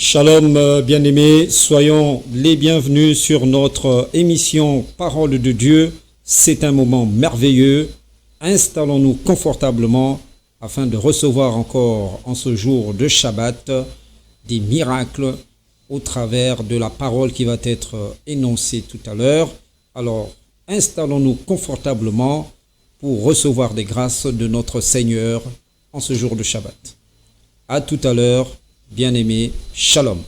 Shalom bien-aimés, soyons les bienvenus sur notre émission Parole de Dieu. C'est un moment merveilleux. Installons-nous confortablement afin de recevoir encore en ce jour de Shabbat des miracles au travers de la parole qui va être énoncée tout à l'heure. Alors, installons-nous confortablement pour recevoir des grâces de notre Seigneur en ce jour de Shabbat. À tout à l'heure. Bien-aimés, shalom.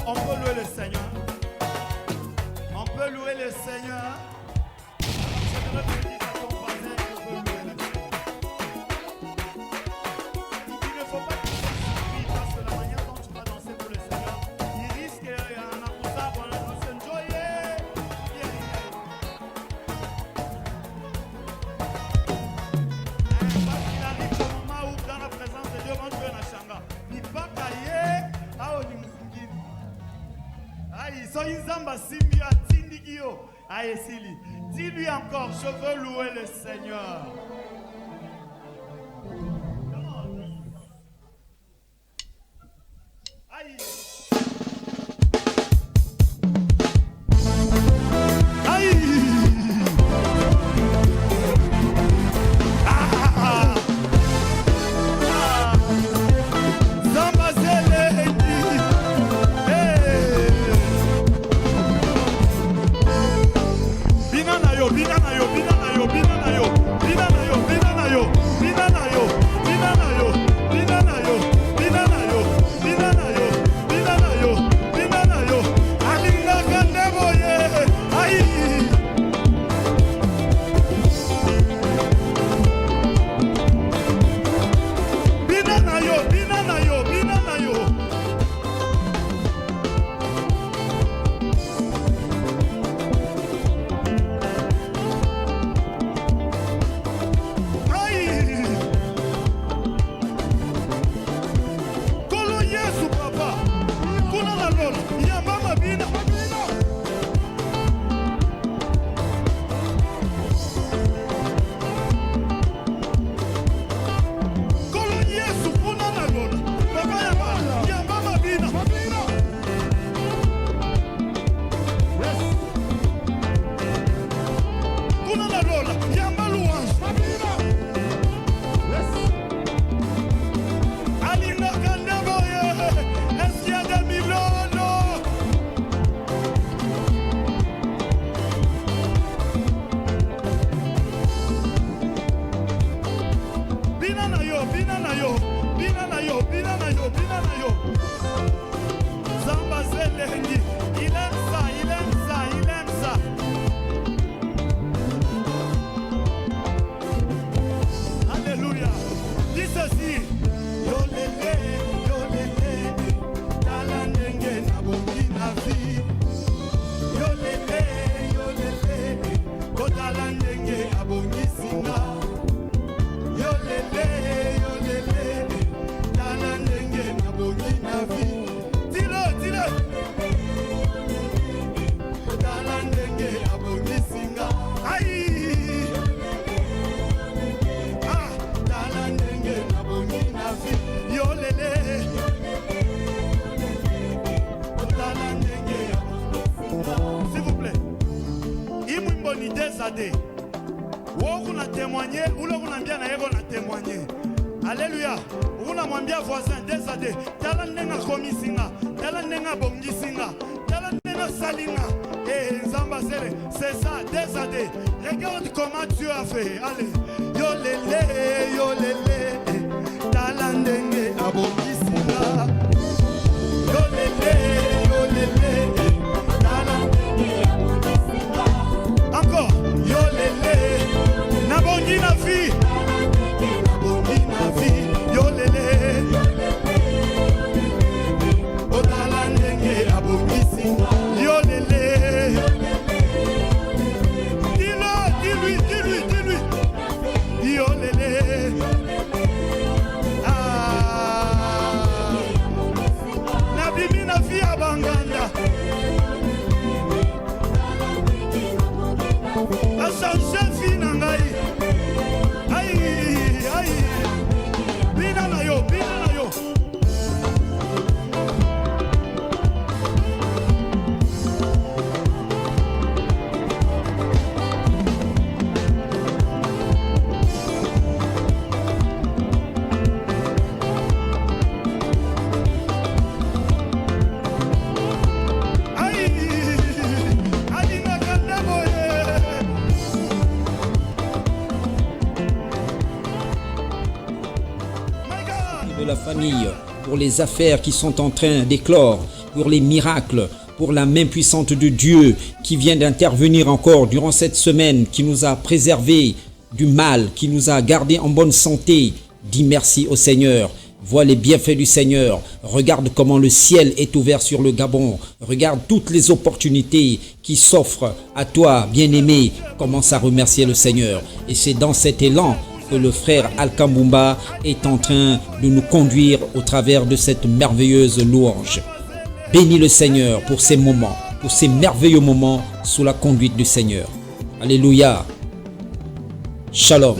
On peut louer le Seigneur. On peut louer le Seigneur. J'aimerais que tu dises à ton voisin qu'on peut louer le Seigneur. Il ne faut pas que tu sois surpris parce que la manière dont tu vas danser pour le Seigneur, il risque un accusable pour le Seigneur. Parce qu'il arrive au moment où dans la présence de Dieu, quand tu es dans Shanga, il pas caillé à Onimukungiri. Aïe, soyez zamba simbi à Tindikio. Aïe, Sili. Dis-lui encore, je veux louer le Seigneur. Aïe. Aïe. Ah. Ah. Zamba zele. Bina na yo, bina na yo, bina na yo, bina na yo, bina na yo, bina na yo, bina na yo, bina na yo, bina na yo, bina na yo, bina na yo, bina na yo, bina na yo. Alinga kandebo ye, ai. Bina na yo, bina na yo, bina na yo. Kolo Yesu papa, kuna na lola, ya mama bina. Kolo Yesu kuna na lola, papa ya mama bina. Kuna na lola, ya maluange. Alina kandebo ye, est-ce qu'il y a des milons? désadé. On a témoigné, ou l'on a bien témoigné. Alléluia. On a bien voisin désadé. Talanenga komisinga, talanenga bongisinga, talanenga salinga. Et Zambazele, c'est ça, désadé. Regarde comment tu as fait. Allez, yo lélé, talanenge abongisinga. Yo lélé, talanenge abongisinga. Encore, yo lélé, nabongi na vie. Yo lele, otala ndenge abongisinga. Yo lele, dis-lui. Yo lele, nabimi na vie abanganda. A changer vie na ngai. Aïe. Bina na yo. De la famille, pour les affaires qui sont en train d'éclore, pour les miracles, pour la main puissante de Dieu qui vient d'intervenir encore durant cette semaine, qui nous a préservés du mal, qui nous a gardés en bonne santé. Dis merci au Seigneur. Vois les bienfaits du Seigneur. Regarde comment le ciel est ouvert sur le Gabon. Regarde toutes les opportunités qui s'offrent à toi, bien-aimé. Commence à remercier le Seigneur. Et c'est dans cet élan que le frère Alkambumba est en train de nous conduire au travers de cette merveilleuse louange. Bénis le Seigneur pour ces moments, pour ces merveilleux moments sous la conduite du Seigneur. Alléluia. Shalom.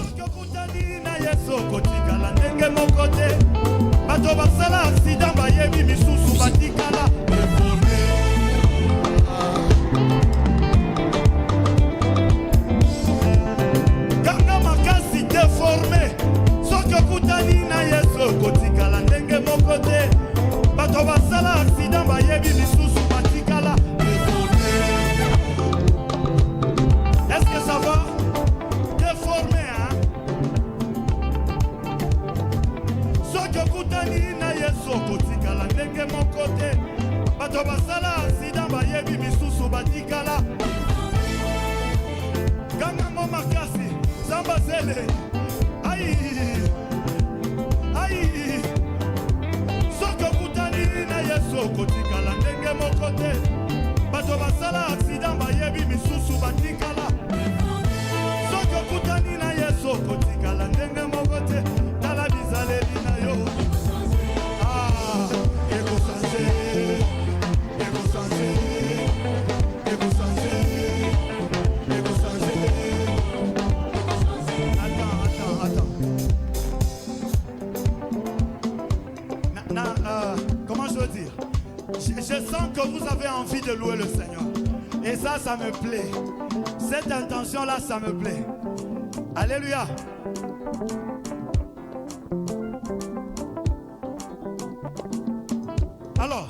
Est-ce que ça va? Déformé, hein? Soki kutani na Yesu kotikala ndenge moko te. Bato basala accident bayebi misusu batikala. Ganga ngo makasi, Samba Zele. Aïe. Soki kutani na Yesu kotikala ndenge moko te. Bato basala accident bayebi misusu batikala. Soki kutani na Yesu kotikala ndenge moko te. Tala bizaleli na yo. Comment je veux dire? Je sens que vous avez envie de louer le Seigneur. Et ça me plaît. Cette intention-là, ça me plaît. Alléluia. Alors,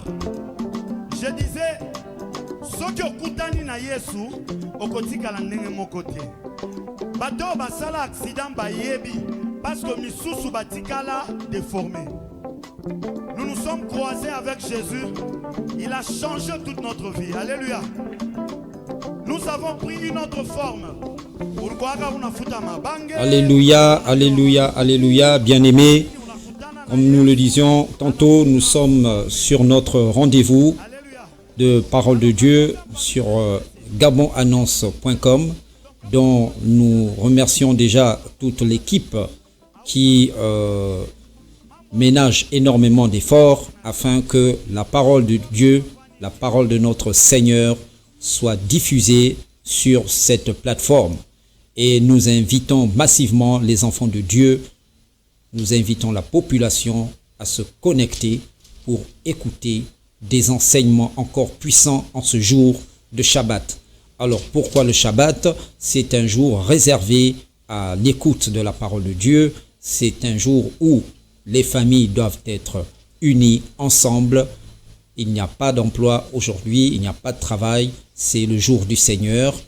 je disais, ceux qui okutani na Yesu, okotika la ndenge moko te. Bato basala accident bayebi, parce que misusu batikala déformé. Nous nous sommes croisés avec Jésus. Il a changé toute notre vie. Alléluia. Nous avons pris une autre forme. Alléluia, alléluia, alléluia. Bien-aimés, comme nous le disions tantôt, nous sommes sur notre rendez-vous de Parole de Dieu sur gabonannonce.com, dont nous remercions déjà toute l'équipe qui ménage énormément d'efforts afin que la parole de Dieu, la parole de notre Seigneur soit diffusée sur cette plateforme. Et nous invitons massivement les enfants de Dieu, nous invitons la population à se connecter pour écouter des enseignements encore puissants en ce jour de Shabbat. Alors pourquoi le Shabbat? C'est un jour réservé à l'écoute de la parole de Dieu. C'est un jour où les familles doivent être unies ensemble. Il n'y a pas d'emploi aujourd'hui, il n'y a pas de travail. C'est le jour du Seigneur.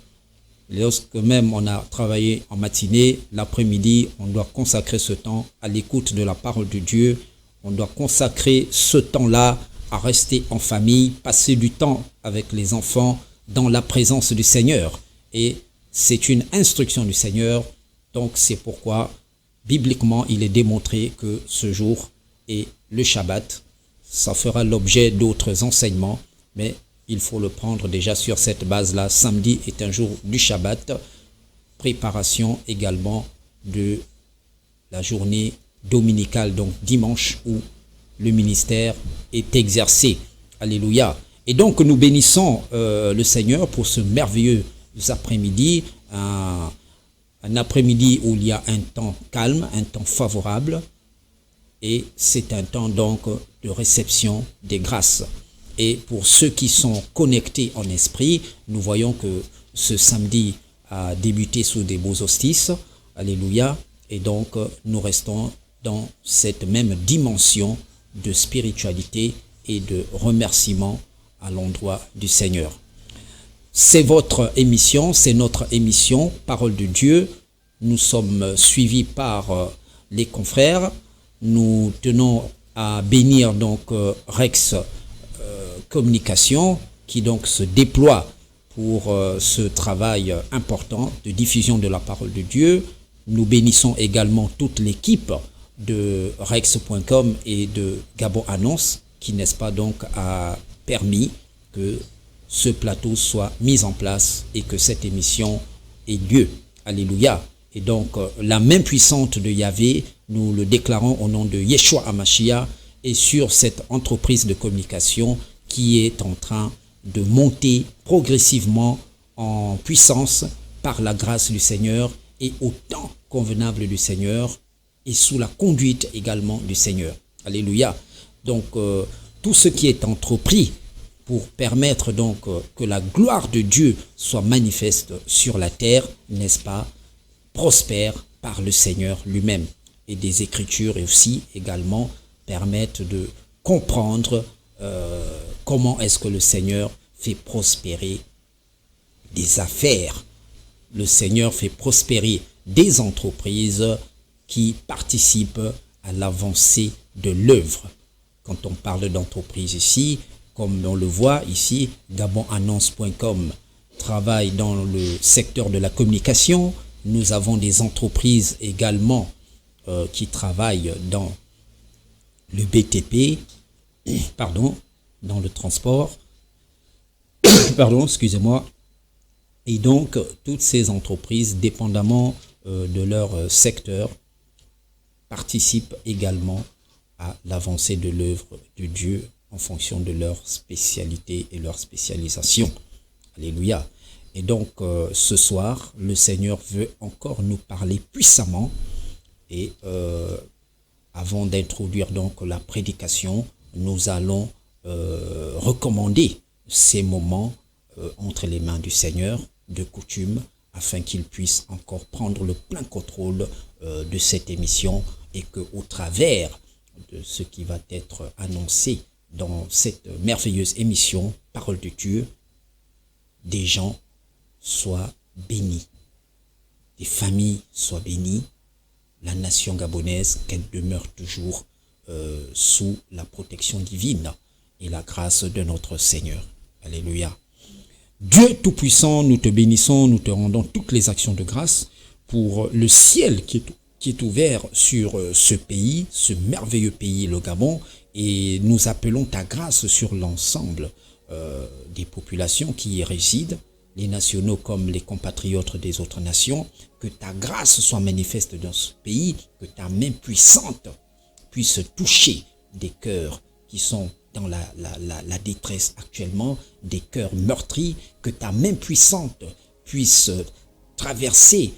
Lorsque même on a travaillé en matinée, l'après-midi, on doit consacrer ce temps à l'écoute de la parole de Dieu. On doit consacrer ce temps-là à rester en famille, passer du temps avec les enfants dans la présence du Seigneur. Et c'est une instruction du Seigneur. Donc c'est pourquoi, bibliquement, il est démontré que ce jour est le Shabbat. Ça fera l'objet d'autres enseignements, mais il faut le prendre déjà sur cette base-là. Samedi est un jour du Shabbat. Préparation également de la journée dominicale, donc dimanche, où le ministère est exercé. Alléluia. Et donc nous bénissons le Seigneur pour ce merveilleux après-midi, un après-midi où il y a un temps calme, un temps favorable, et c'est un temps donc de réception des grâces. Et pour ceux qui sont connectés en esprit, nous voyons que ce samedi a débuté sous des beaux auspices. Alléluia. Et donc nous restons dans cette même dimension de spiritualité et de remerciement à l'endroit du Seigneur. C'est votre émission, c'est notre émission Parole de Dieu. Nous sommes suivis par les confrères. Nous tenons à bénir donc Rex Communication qui donc se déploie pour ce travail important de diffusion de la parole de Dieu. Nous bénissons également toute l'équipe de Rex.com et de Gabon Annonce qui, n'est-ce pas, donc a permis que ce plateau soit mis en place et que cette émission ait lieu. Alléluia. Et donc la main puissante de Yahvé, nous le déclarons au nom de Yeshua HaMashiach et sur cette entreprise de communication qui est en train de monter progressivement en puissance par la grâce du Seigneur et au temps convenable du Seigneur et sous la conduite également du Seigneur. Alléluia. Donc tout ce qui est entrepris pour permettre donc que la gloire de Dieu soit manifeste sur la terre, n'est-ce pas, prospère par le Seigneur lui-même. Et des Écritures aussi également permettent de comprendre comment est-ce que le Seigneur fait prospérer des affaires. Le Seigneur fait prospérer des entreprises qui participent à l'avancée de l'œuvre. Quand on parle d'entreprise ici, comme on le voit ici, GabonAnnonce.com travaille dans le secteur de la communication. Nous avons des entreprises également qui travaillent dans le BTP, dans le transport, excusez-moi. Et donc, toutes ces entreprises, dépendamment de leur secteur, participent également à l'avancée de l'œuvre de Dieu en fonction de leur spécialité et leur spécialisation. Alléluia. Et donc, ce soir, le Seigneur veut encore nous parler puissamment. Et avant d'introduire donc la prédication, nous allons recommander ces moments entre les mains du Seigneur de coutume, afin qu'il puisse encore prendre le plein contrôle de cette émission et qu'au travers de ce qui va être annoncé dans cette merveilleuse émission, Parole de Dieu, des gens soient bénis, des familles soient bénies, la nation gabonaise, qu'elle demeure toujours sous la protection divine et la grâce de notre Seigneur. Alléluia. Dieu Tout-Puissant, nous te bénissons, nous te rendons toutes les actions de grâce pour le ciel qui est ouvert sur ce pays, ce merveilleux pays, le Gabon, et nous appelons ta grâce sur l'ensemble des populations qui y résident, les nationaux comme les compatriotes des autres nations, que ta grâce soit manifeste dans ce pays, que ta main puissante puisse toucher des cœurs qui sont dans la détresse actuellement, des cœurs meurtris, que ta main puissante puisse traverser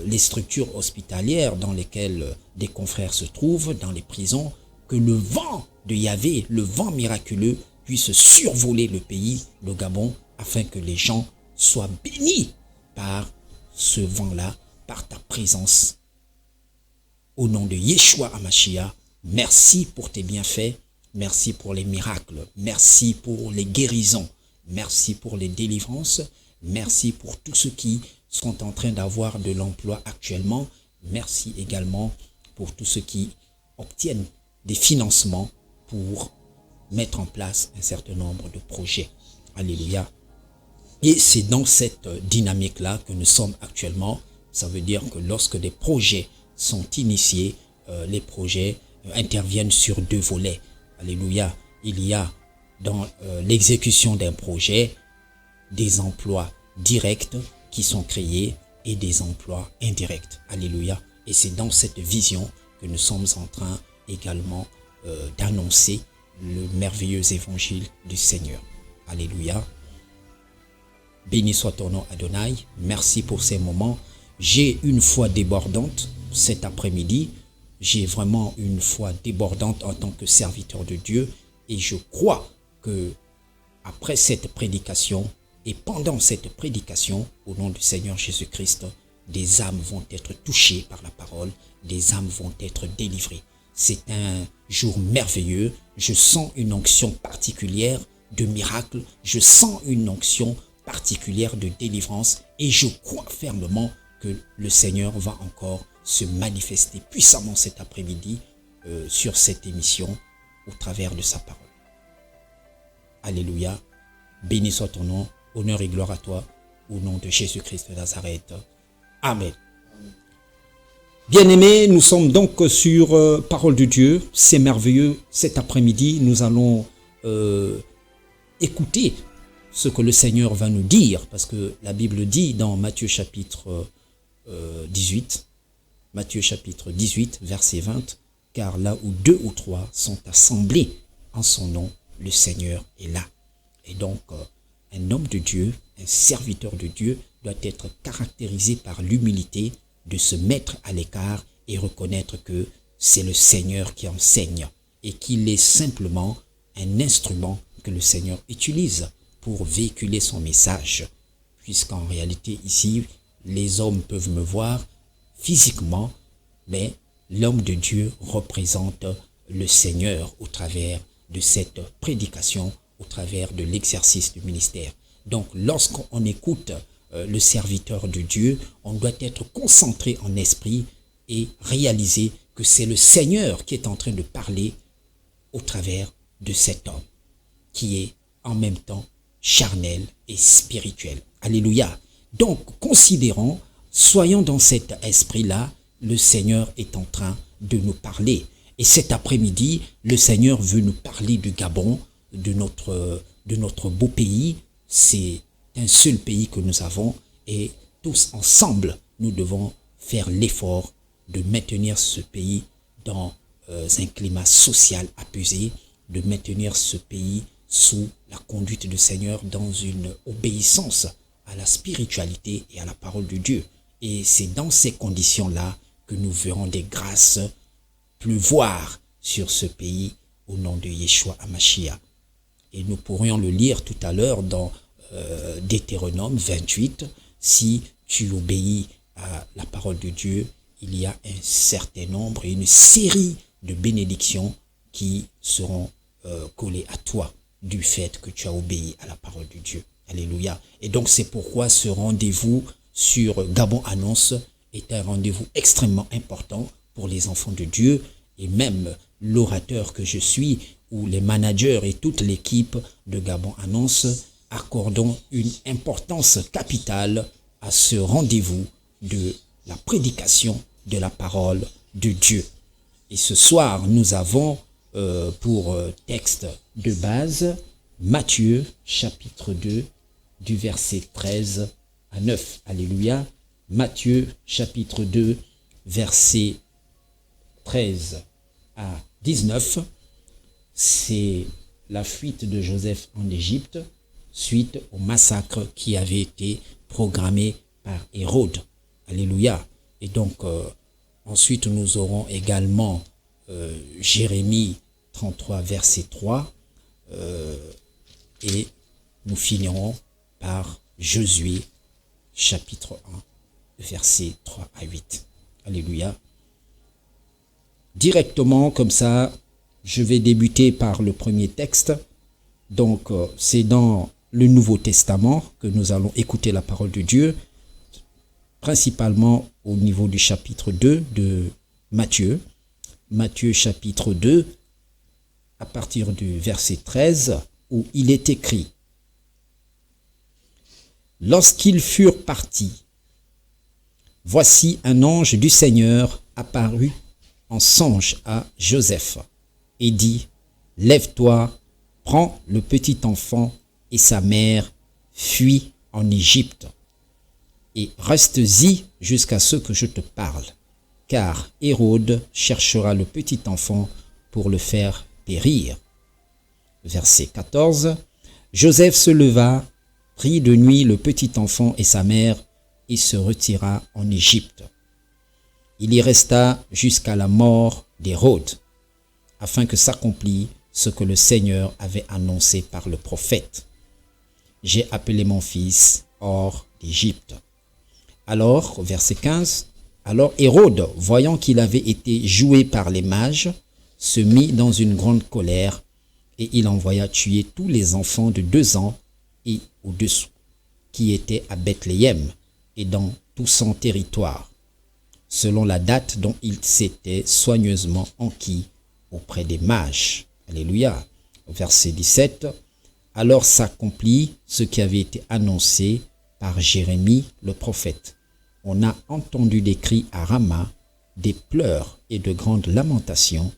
les structures hospitalières dans lesquelles des confrères se trouvent, dans les prisons, que le vent de Yahvé, le vent miraculeux, puisse survoler le pays, le Gabon, afin que les gens soient bénis par ce vent-là, par ta présence. Au nom de Yeshua HaMashiach, merci pour tes bienfaits, merci pour les miracles, merci pour les guérisons, merci pour les délivrances, merci pour tous ceux qui sont en train d'avoir de l'emploi actuellement, merci également pour tous ceux qui obtiennent des financements pour mettre en place un certain nombre de projets. Alléluia. Et c'est dans cette dynamique-là que nous sommes actuellement. Ça veut dire que lorsque des projets sont initiés, les projets interviennent sur deux volets. Alléluia. Il y a dans l'exécution d'un projet des emplois directs qui sont créés et des emplois indirects. Alléluia. Et c'est dans cette vision que nous sommes en train également d'annoncer le merveilleux évangile du Seigneur. Alléluia. Béni soit ton nom, Adonai. Merci pour ces moments. J'ai une foi débordante cet après-midi. J'ai vraiment une foi débordante en tant que serviteur de Dieu. Et je crois que après cette prédication et pendant cette prédication, au nom du Seigneur Jésus-Christ, des âmes vont être touchées par la parole. Des âmes vont être délivrées. C'est un jour merveilleux. Je sens une onction particulière de miracle. Je sens une onction particulière de délivrance et je crois fermement que le Seigneur va encore se manifester puissamment cet après-midi sur cette émission au travers de sa parole. Alléluia. Béni soit ton nom. Honneur et gloire à toi. Au nom de Jésus-Christ de Nazareth. Amen. Bien-aimés, nous sommes donc sur Parole de Dieu. C'est merveilleux. Cet après-midi, nous allons écouter ce que le Seigneur va nous dire, parce que la Bible dit dans Matthieu chapitre 18, verset 20, car là où 2 ou 3 sont assemblés en son nom, le Seigneur est là. Et donc, un homme de Dieu, un serviteur de Dieu, doit être caractérisé par l'humilité de se mettre à l'écart et reconnaître que c'est le Seigneur qui enseigne et qu'il est simplement un instrument que le Seigneur utilise pour véhiculer son message. Puisqu'en réalité, ici, les hommes peuvent me voir physiquement, mais l'homme de Dieu représente le Seigneur au travers de cette prédication, au travers de l'exercice du ministère. Donc, lorsqu'on écoute le serviteur de Dieu, on doit être concentré en esprit et réaliser que c'est le Seigneur qui est en train de parler au travers de cet homme, qui est en même temps charnel et spirituel. Alléluia. Donc, considérons, soyons dans cet esprit-là, le Seigneur est en train de nous parler. Et cet après-midi, le Seigneur veut nous parler du Gabon, de notre beau pays. C'est un seul pays que nous avons et tous ensemble, nous devons faire l'effort de maintenir ce pays dans un climat social apaisé, de maintenir ce pays sous la conduite du Seigneur dans une obéissance à la spiritualité et à la parole de Dieu. Et c'est dans ces conditions-là que nous verrons des grâces pleuvoir sur ce pays au nom de Yeshua HaMashiach. Et nous pourrions le lire tout à l'heure dans Deutéronome 28. Si tu obéis à la parole de Dieu, il y a un certain nombre et une série de bénédictions qui seront collées à toi du fait que tu as obéi à la parole de Dieu. Alléluia. Et donc c'est pourquoi ce rendez-vous sur Gabon Annonce est un rendez-vous extrêmement important pour les enfants de Dieu et même l'orateur que je suis ou les managers et toute l'équipe de Gabon Annonce accordons une importance capitale à ce rendez-vous de la prédication de la parole de Dieu. Et ce soir, nous avons pour texte de base Matthieu chapitre 2 du verset 13 à 9. Alléluia. Matthieu chapitre 2 verset 13 à 19. C'est la fuite de Joseph en Égypte suite au massacre qui avait été programmé par Hérode. Alléluia. Et donc, ensuite, nous aurons également Jérémie 33, verset 3. Et nous finirons par Josué, chapitre 1, versets 3 à 8. Alléluia. Directement, comme ça, je vais débuter par le premier texte. Donc, c'est dans le Nouveau Testament que nous allons écouter la parole de Dieu, principalement au niveau du chapitre 2 de Matthieu. Matthieu chapitre 2, à partir du verset 13, où il est écrit: « Lorsqu'ils furent partis, voici un ange du Seigneur apparut en songe à Joseph et dit: Lève-toi, prends le petit enfant et sa mère, fuis en Égypte, et reste-y jusqu'à ce que je te parle, car Hérode cherchera le petit enfant pour le faire périr. » Verset 14. Joseph se leva, prit de nuit le petit enfant et sa mère, et se retira en Égypte. Il y resta jusqu'à la mort d'Hérode, afin que s'accomplisse ce que le Seigneur avait annoncé par le prophète. J'ai appelé mon fils hors d'Égypte. Alors, verset 15, alors Hérode, voyant qu'il avait été joué par les mages, se mit dans une grande colère, et il envoya tuer tous les enfants de 2 ans et au-dessous, qui étaient à Bethléem et dans tout son territoire, selon la date dont il s'était soigneusement enquis auprès des mages. Alléluia. Verset 17. Alors s'accomplit ce qui avait été annoncé par Jérémie le prophète. On a entendu des cris à Rama, des pleurs et de grandes lamentations.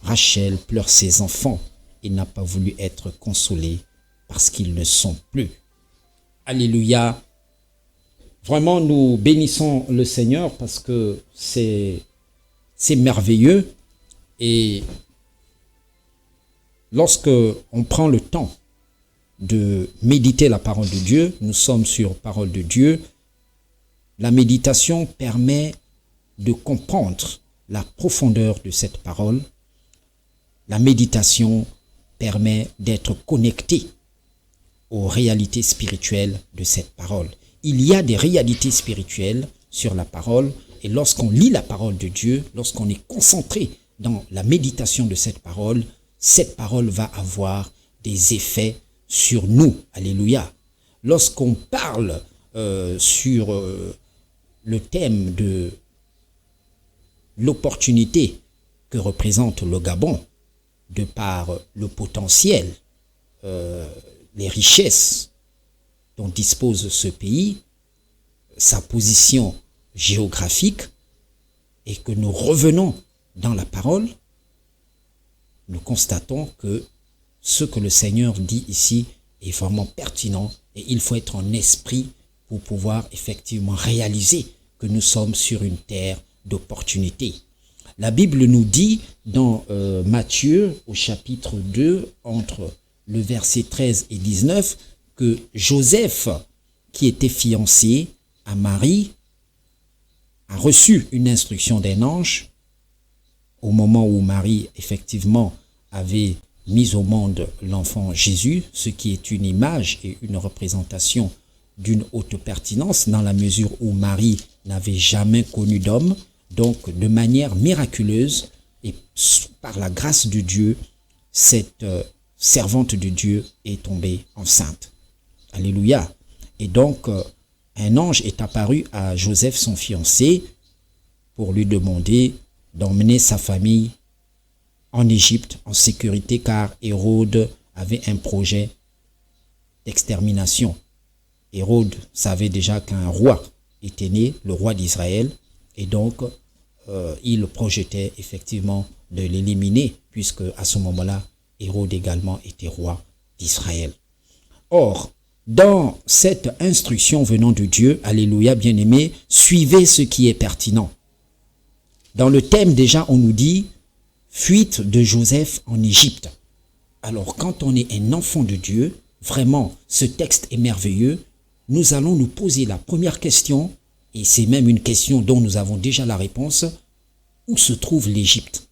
Rachel pleure ses enfants et n'a pas voulu être consolée parce qu'ils ne sont plus. Alléluia. Vraiment, nous bénissons le Seigneur parce que c'est merveilleux. Et lorsque on prend le temps de méditer la parole de Dieu, nous sommes sur parole de Dieu, la méditation permet de comprendre la profondeur de cette parole. La méditation permet d'être connecté aux réalités spirituelles de cette parole. Il y a des réalités spirituelles sur la parole, et lorsqu'on lit la parole de Dieu, lorsqu'on est concentré dans la méditation de cette parole va avoir des effets sur nous. Alléluia. Lorsqu'on parle sur le thème de l'opportunité que représente le Gabon, de par le potentiel, les richesses dont dispose ce pays, sa position géographique, et que nous revenons dans la parole, nous constatons que ce que le Seigneur dit ici est vraiment pertinent, et il faut être en esprit pour pouvoir effectivement réaliser que nous sommes sur une terre d'opportunité. La Bible nous dit dans Matthieu au chapitre 2, entre le verset 13 et 19, que Joseph, qui était fiancé à Marie, a reçu une instruction d'un ange au moment où Marie, effectivement, avait mis au monde l'enfant Jésus, ce qui est une image et une représentation d'une haute pertinence dans la mesure où Marie n'avait jamais connu d'homme. Donc, de manière miraculeuse et par la grâce de Dieu, cette servante de Dieu est tombée enceinte. Alléluia. Et donc, un ange est apparu à Joseph, son fiancé, pour lui demander d'emmener sa famille en Égypte en sécurité, car Hérode avait un projet d'extermination. Hérode savait déjà qu'un roi était né, le roi d'Israël, et donc il projetait effectivement de l'éliminer, puisque à ce moment-là, Hérode également était roi d'Israël. Or, dans cette instruction venant de Dieu, alléluia, bien-aimés, suivez ce qui est pertinent. Dans le thème déjà, on nous dit fuite de Joseph en Égypte. Alors, quand on est un enfant de Dieu, vraiment, ce texte est merveilleux. Nous allons nous poser la première question, et c'est même une question dont nous avons déjà la réponse. Où se trouve l'Égypte?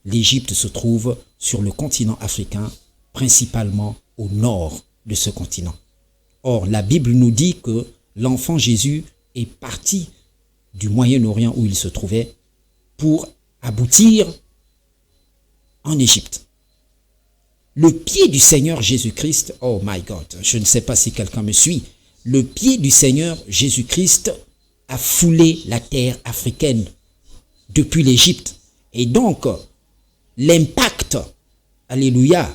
L'Égypte se trouve sur le continent africain, principalement au nord de ce continent. Or, la Bible nous dit que l'enfant Jésus est parti du Moyen-Orient où il se trouvait pour aboutir en Égypte. Le pied du Seigneur Jésus-Christ, oh my God, je ne sais pas si quelqu'un me suit, le pied du Seigneur Jésus-Christ a foulé la terre africaine depuis l'Égypte. Et donc, l'impact, alléluia,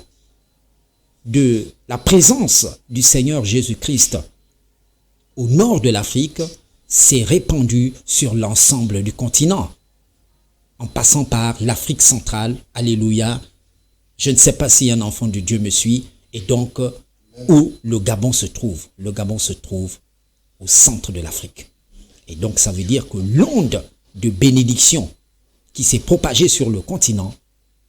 de la présence du Seigneur Jésus-Christ au nord de l'Afrique s'est répandu sur l'ensemble du continent, en passant par l'Afrique centrale, alléluia. Je ne sais pas si un enfant de Dieu me suit, et donc où le Gabon se trouve. Le Gabon se trouve au centre de l'Afrique. Et donc ça veut dire que l'onde de bénédiction qui s'est propagée sur le continent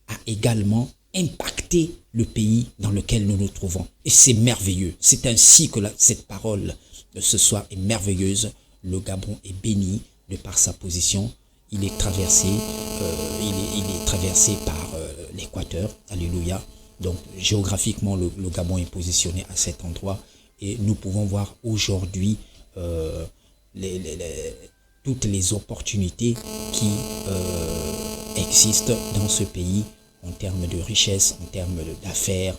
a également impacté le pays dans lequel nous nous trouvons. Et c'est merveilleux. C'est ainsi que cette parole de ce soir est merveilleuse. Le Gabon est béni de par sa position. Il est traversé, par l'équateur. Alléluia. Donc géographiquement, le Gabon est positionné à cet endroit. Et nous pouvons voir aujourd'hui toutes les opportunités qui existent dans ce pays en termes de richesse, en termes d'affaires,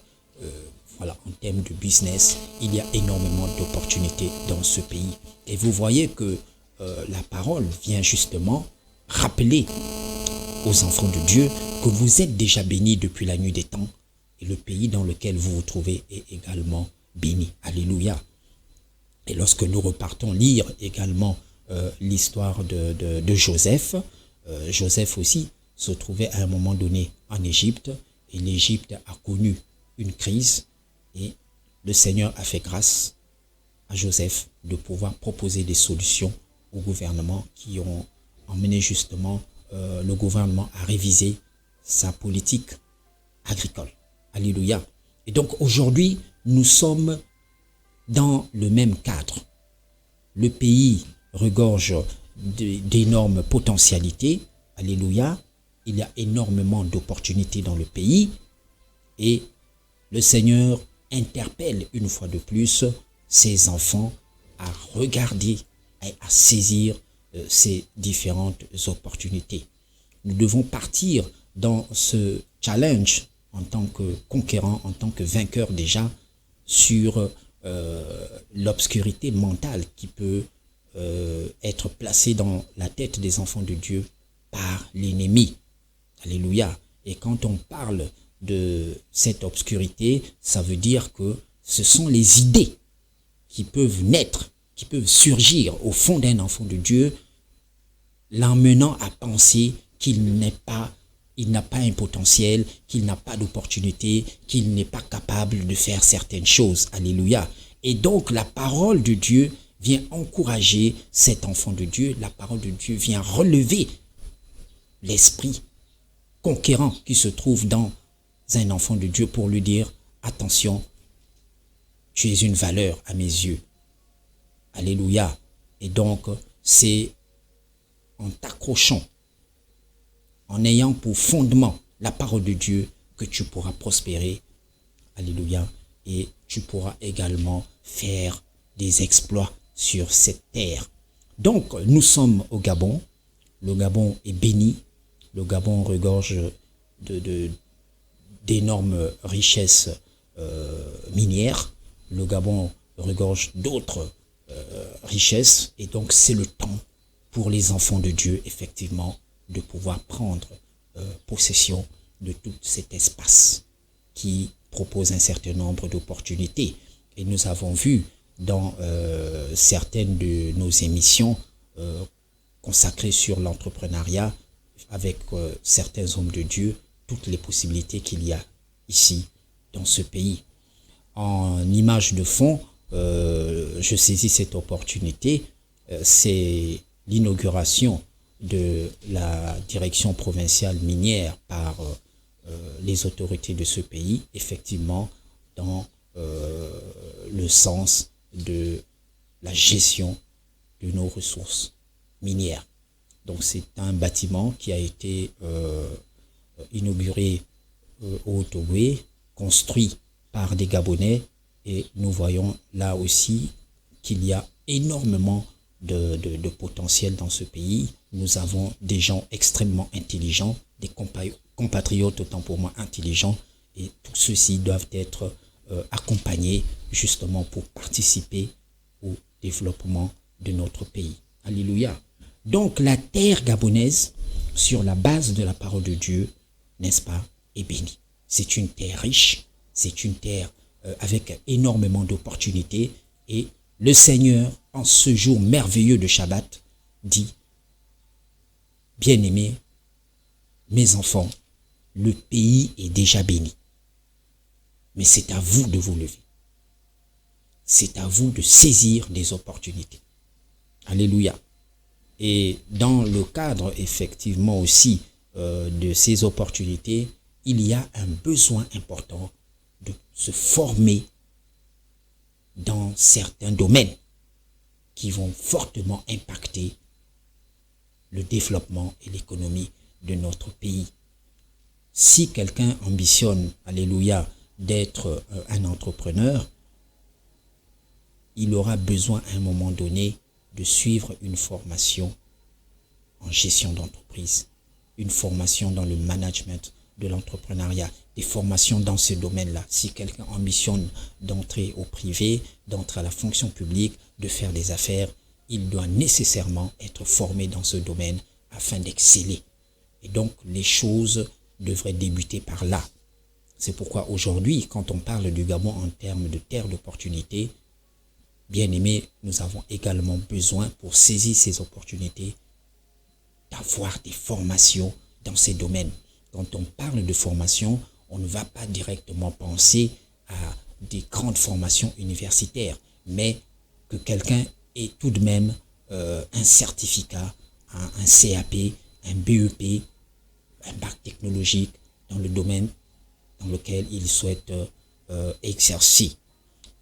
en termes de business. Il y a énormément d'opportunités dans ce pays. Et vous voyez que la parole vient justement rappeler aux enfants de Dieu que vous êtes déjà bénis depuis la nuit des temps et le pays dans lequel vous vous trouvez est également béni. Alléluia. Et lorsque nous repartons lire également l'histoire de Joseph, Joseph aussi se trouvait à un moment donné en Égypte et l'Égypte a connu une crise et le Seigneur a fait grâce à Joseph de pouvoir proposer des solutions au gouvernement qui ont emmené justement le gouvernement à réviser sa politique agricole. Alléluia. Et donc aujourd'hui, nous sommes dans le même cadre. Le pays regorge d'énormes potentialités. Alléluia. Il y a énormément d'opportunités dans le pays et le Seigneur interpelle une fois de plus ses enfants à regarder et à saisir ces différentes opportunités. Nous devons partir dans ce challenge en tant que conquérant, en tant que vainqueur déjà, sur l'obscurité mentale qui peut être placée dans la tête des enfants de Dieu par l'ennemi. Alléluia. Et quand on parle de cette obscurité, ça veut dire que ce sont les idées qui peuvent naître, qui peuvent surgir au fond d'un enfant de Dieu, l'emmenant à penser qu'il n'a pas un potentiel, qu'il n'a pas d'opportunité, qu'il n'est pas capable de faire certaines choses. Alléluia. Et donc la parole de Dieu vient encourager cet enfant de Dieu. La parole de Dieu vient relever l'esprit conquérant qui se trouve dans un enfant de Dieu pour lui dire « Attention, tu es une valeur à mes yeux. » Alléluia. Et donc, c'est en t'accrochant, en ayant pour fondement la parole de Dieu que tu pourras prospérer. Alléluia. Et tu pourras également faire des exploits sur cette terre. Donc, nous sommes au Gabon. Le Gabon est béni. Le Gabon regorge d'énormes richesses minières. Le Gabon regorge d'autres richesses. Et donc, c'est le temps pour les enfants de Dieu, effectivement, de pouvoir prendre possession de tout cet espace qui propose un certain nombre d'opportunités. Et nous avons vu dans certaines de nos émissions consacrées sur l'entrepreneuriat avec certains hommes de Dieu, toutes les possibilités qu'il y a ici dans ce pays. En image de fond, je saisis cette opportunité, c'est l'inauguration de la direction provinciale minière par les autorités de ce pays, effectivement dans le sens de la gestion de nos ressources minières. Donc c'est un bâtiment qui a été inauguré au Haut-Ogooué, construit par des Gabonais Et nous voyons là aussi qu'il y a énormément de potentiel dans ce pays. Nous avons des gens extrêmement intelligents, des compatriotes autant pour moi intelligents, et tous ceux-ci doivent être accompagnés justement pour participer au développement de notre pays. Alléluia. Donc la terre gabonaise, sur la base de la parole de Dieu, n'est-ce pas, est bénie. C'est une terre riche, c'est une terre avec énormément d'opportunités, et le Seigneur, en ce jour merveilleux de Shabbat, dit: bien-aimés, mes enfants, le pays est déjà béni. Mais c'est à vous de vous lever. C'est à vous de saisir des opportunités. Alléluia. Et dans le cadre effectivement aussi de ces opportunités, il y a un besoin important de se former dans certains domaines qui vont fortement impacter le développement et l'économie de notre pays. Si quelqu'un ambitionne, alléluia, d'être un entrepreneur, il aura besoin à un moment donné de suivre une formation en gestion d'entreprise, une formation dans le management de l'entrepreneuriat, des formations dans ce domaine-là. Si quelqu'un ambitionne d'entrer au privé, d'entrer à la fonction publique, de faire des affaires, il doit nécessairement être formé dans ce domaine afin d'exceller. Et donc, les choses devraient débuter par là. C'est pourquoi aujourd'hui, quand on parle du Gabon en termes de terre d'opportunités, bien aimé, nous avons également besoin, pour saisir ces opportunités, d'avoir des formations dans ces domaines. Quand on parle de formation, on ne va pas directement penser à des grandes formations universitaires, mais que quelqu'un ait tout de même un certificat, un CAP, un BEP, un bac technologique dans le domaine dans lequel il souhaite exercer.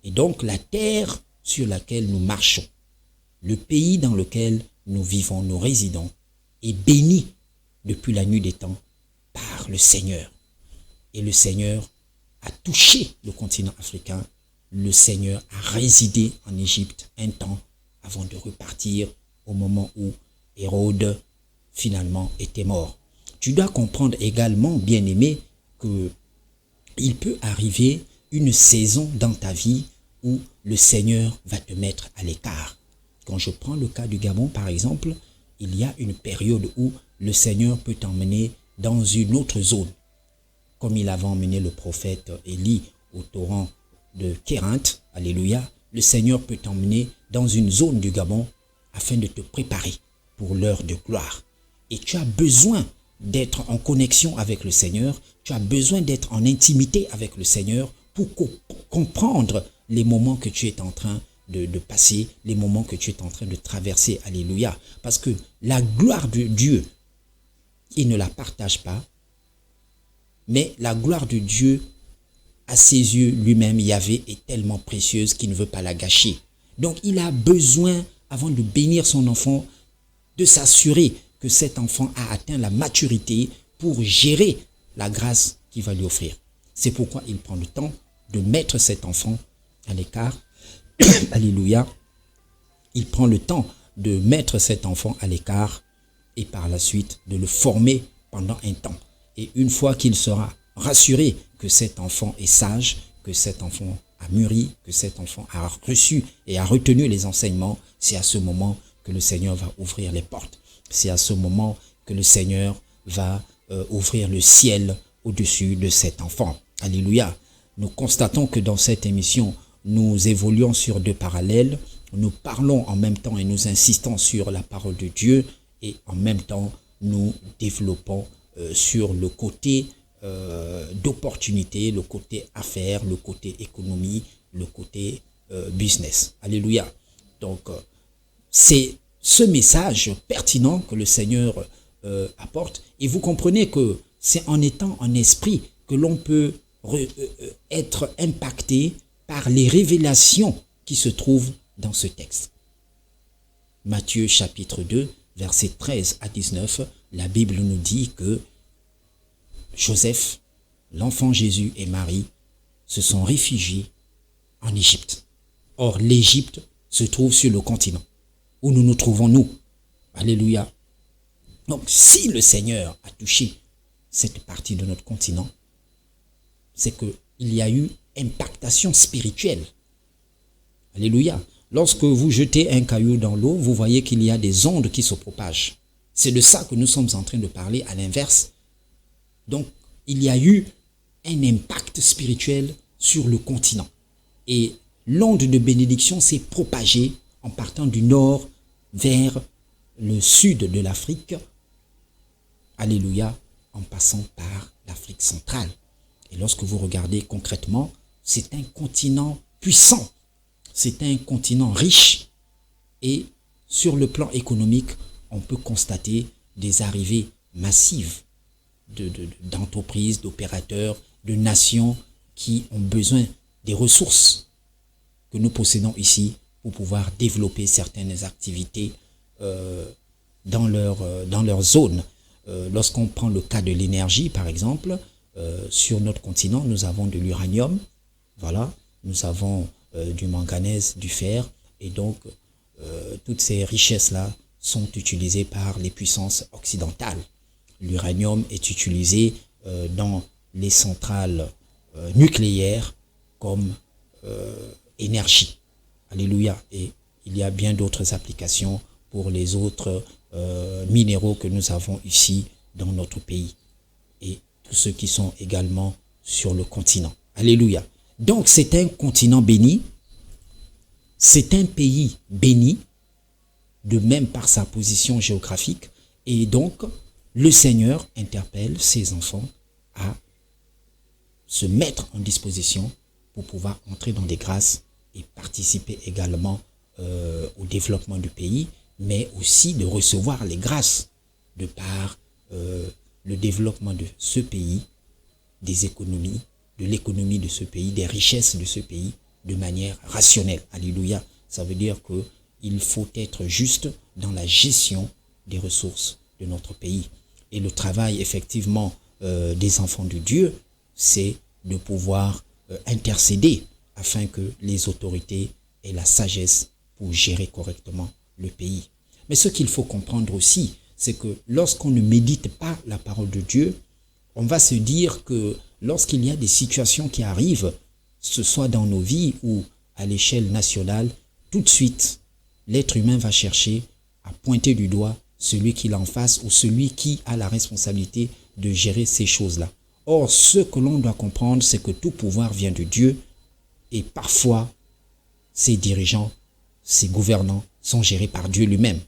Et donc la terre sur laquelle nous marchons, le pays dans lequel nous vivons, nous résidons, est béni depuis la nuit des temps par le Seigneur. Et le Seigneur a touché le continent africain. Le Seigneur a résidé en Égypte un temps avant de repartir au moment où Hérode finalement était mort. Tu dois comprendre également, bien-aimé, que il peut arriver une saison dans ta vie où le Seigneur va te mettre à l'écart. Quand je prends le cas du Gabon, par exemple, il y a une période où le Seigneur peut t'emmener dans une autre zone. Comme il avait emmené le prophète Élie au torrent de Kérinthe, alléluia, le Seigneur peut t'emmener dans une zone du Gabon afin de te préparer pour l'heure de gloire. Et tu as besoin d'être en connexion avec le Seigneur, tu as besoin d'être en intimité avec le Seigneur pour comprendre les moments que tu es en train de passer, les moments que tu es en train de traverser, alléluia. Parce que la gloire de Dieu, il ne la partage pas, mais la gloire de Dieu, à ses yeux lui-même, Yahvé, est tellement précieuse qu'il ne veut pas la gâcher. Donc il a besoin, avant de bénir son enfant, de s'assurer que cet enfant a atteint la maturité pour gérer la grâce qu'il va lui offrir. C'est pourquoi il prend le temps de mettre cet enfant à l'écart. Alléluia. Il prend le temps de mettre cet enfant à l'écart et par la suite de le former pendant un temps. Et une fois qu'il sera rassuré que cet enfant est sage, que cet enfant a mûri, que cet enfant a reçu et a retenu les enseignements, c'est à ce moment que le Seigneur va ouvrir les portes. C'est à ce moment que le Seigneur va ouvrir le ciel au-dessus de cet enfant. Alléluia. Nous constatons que dans cette émission, nous évoluons sur deux parallèles. Nous parlons en même temps et nous insistons sur la parole de Dieu et en même temps, nous développons sur le côté d'opportunité, le côté affaires, le côté économie, le côté business. Alléluia. Donc, c'est ce message pertinent que le Seigneur apporte. Et vous comprenez que c'est en étant en esprit que l'on peut être impacté par les révélations qui se trouvent dans ce texte. Matthieu chapitre 2, versets 13 à 19, la Bible nous dit que Joseph, l'enfant Jésus et Marie se sont réfugiés en Égypte. Or, l'Égypte se trouve sur le continent où nous nous trouvons, nous. Alléluia. Donc, si le Seigneur a touché cette partie de notre continent, c'est qu'il y a eu impactation spirituelle. Alléluia. Lorsque vous jetez un caillou dans l'eau, vous voyez qu'il y a des ondes qui se propagent. C'est de ça que nous sommes en train de parler à l'inverse. Donc, il y a eu un impact spirituel sur le continent. Et l'onde de bénédiction s'est propagée en partant du nord vers le sud de l'Afrique. Alléluia, en passant par l'Afrique centrale. Et lorsque vous regardez concrètement, c'est un continent puissant. C'est un continent riche. Et sur le plan économique, on peut constater des arrivées massives d'entreprises, d'opérateurs, de nations qui ont besoin des ressources que nous possédons ici pour pouvoir développer certaines activités dans leur zone. Lorsqu'on prend le cas de l'énergie, par exemple, sur notre continent, nous avons de l'uranium, voilà, nous avons du manganèse, du fer, et donc toutes ces richesses-là sont utilisées par les puissances occidentales. L'uranium est utilisé dans les centrales nucléaires comme énergie. Alléluia. Et il y a bien d'autres applications pour les autres minéraux que nous avons ici dans notre pays. Et tous ceux qui sont également sur le continent. Alléluia. Donc c'est un continent béni. C'est un pays béni, de même par sa position géographique. Et donc, le Seigneur interpelle ses enfants à se mettre en disposition pour pouvoir entrer dans des grâces et participer également au développement du pays, mais aussi de recevoir les grâces de par le développement de ce pays, des économies, de l'économie de ce pays, des richesses de ce pays, de manière rationnelle. Alléluia. Ça veut dire qu'il faut être juste dans la gestion des ressources de notre pays. Et le travail, effectivement, des enfants de Dieu, c'est de pouvoir intercéder afin que les autorités aient la sagesse pour gérer correctement le pays. Mais ce qu'il faut comprendre aussi, c'est que lorsqu'on ne médite pas la parole de Dieu, on va se dire que lorsqu'il y a des situations qui arrivent, ce soit dans nos vies ou à l'échelle nationale, tout de suite, l'être humain va chercher à pointer du doigt celui qui l'en face ou celui qui a la responsabilité de gérer ces choses-là. Or, ce que l'on doit comprendre, c'est que tout pouvoir vient de Dieu et parfois, ces dirigeants, ces gouvernants sont gérés par Dieu lui-même.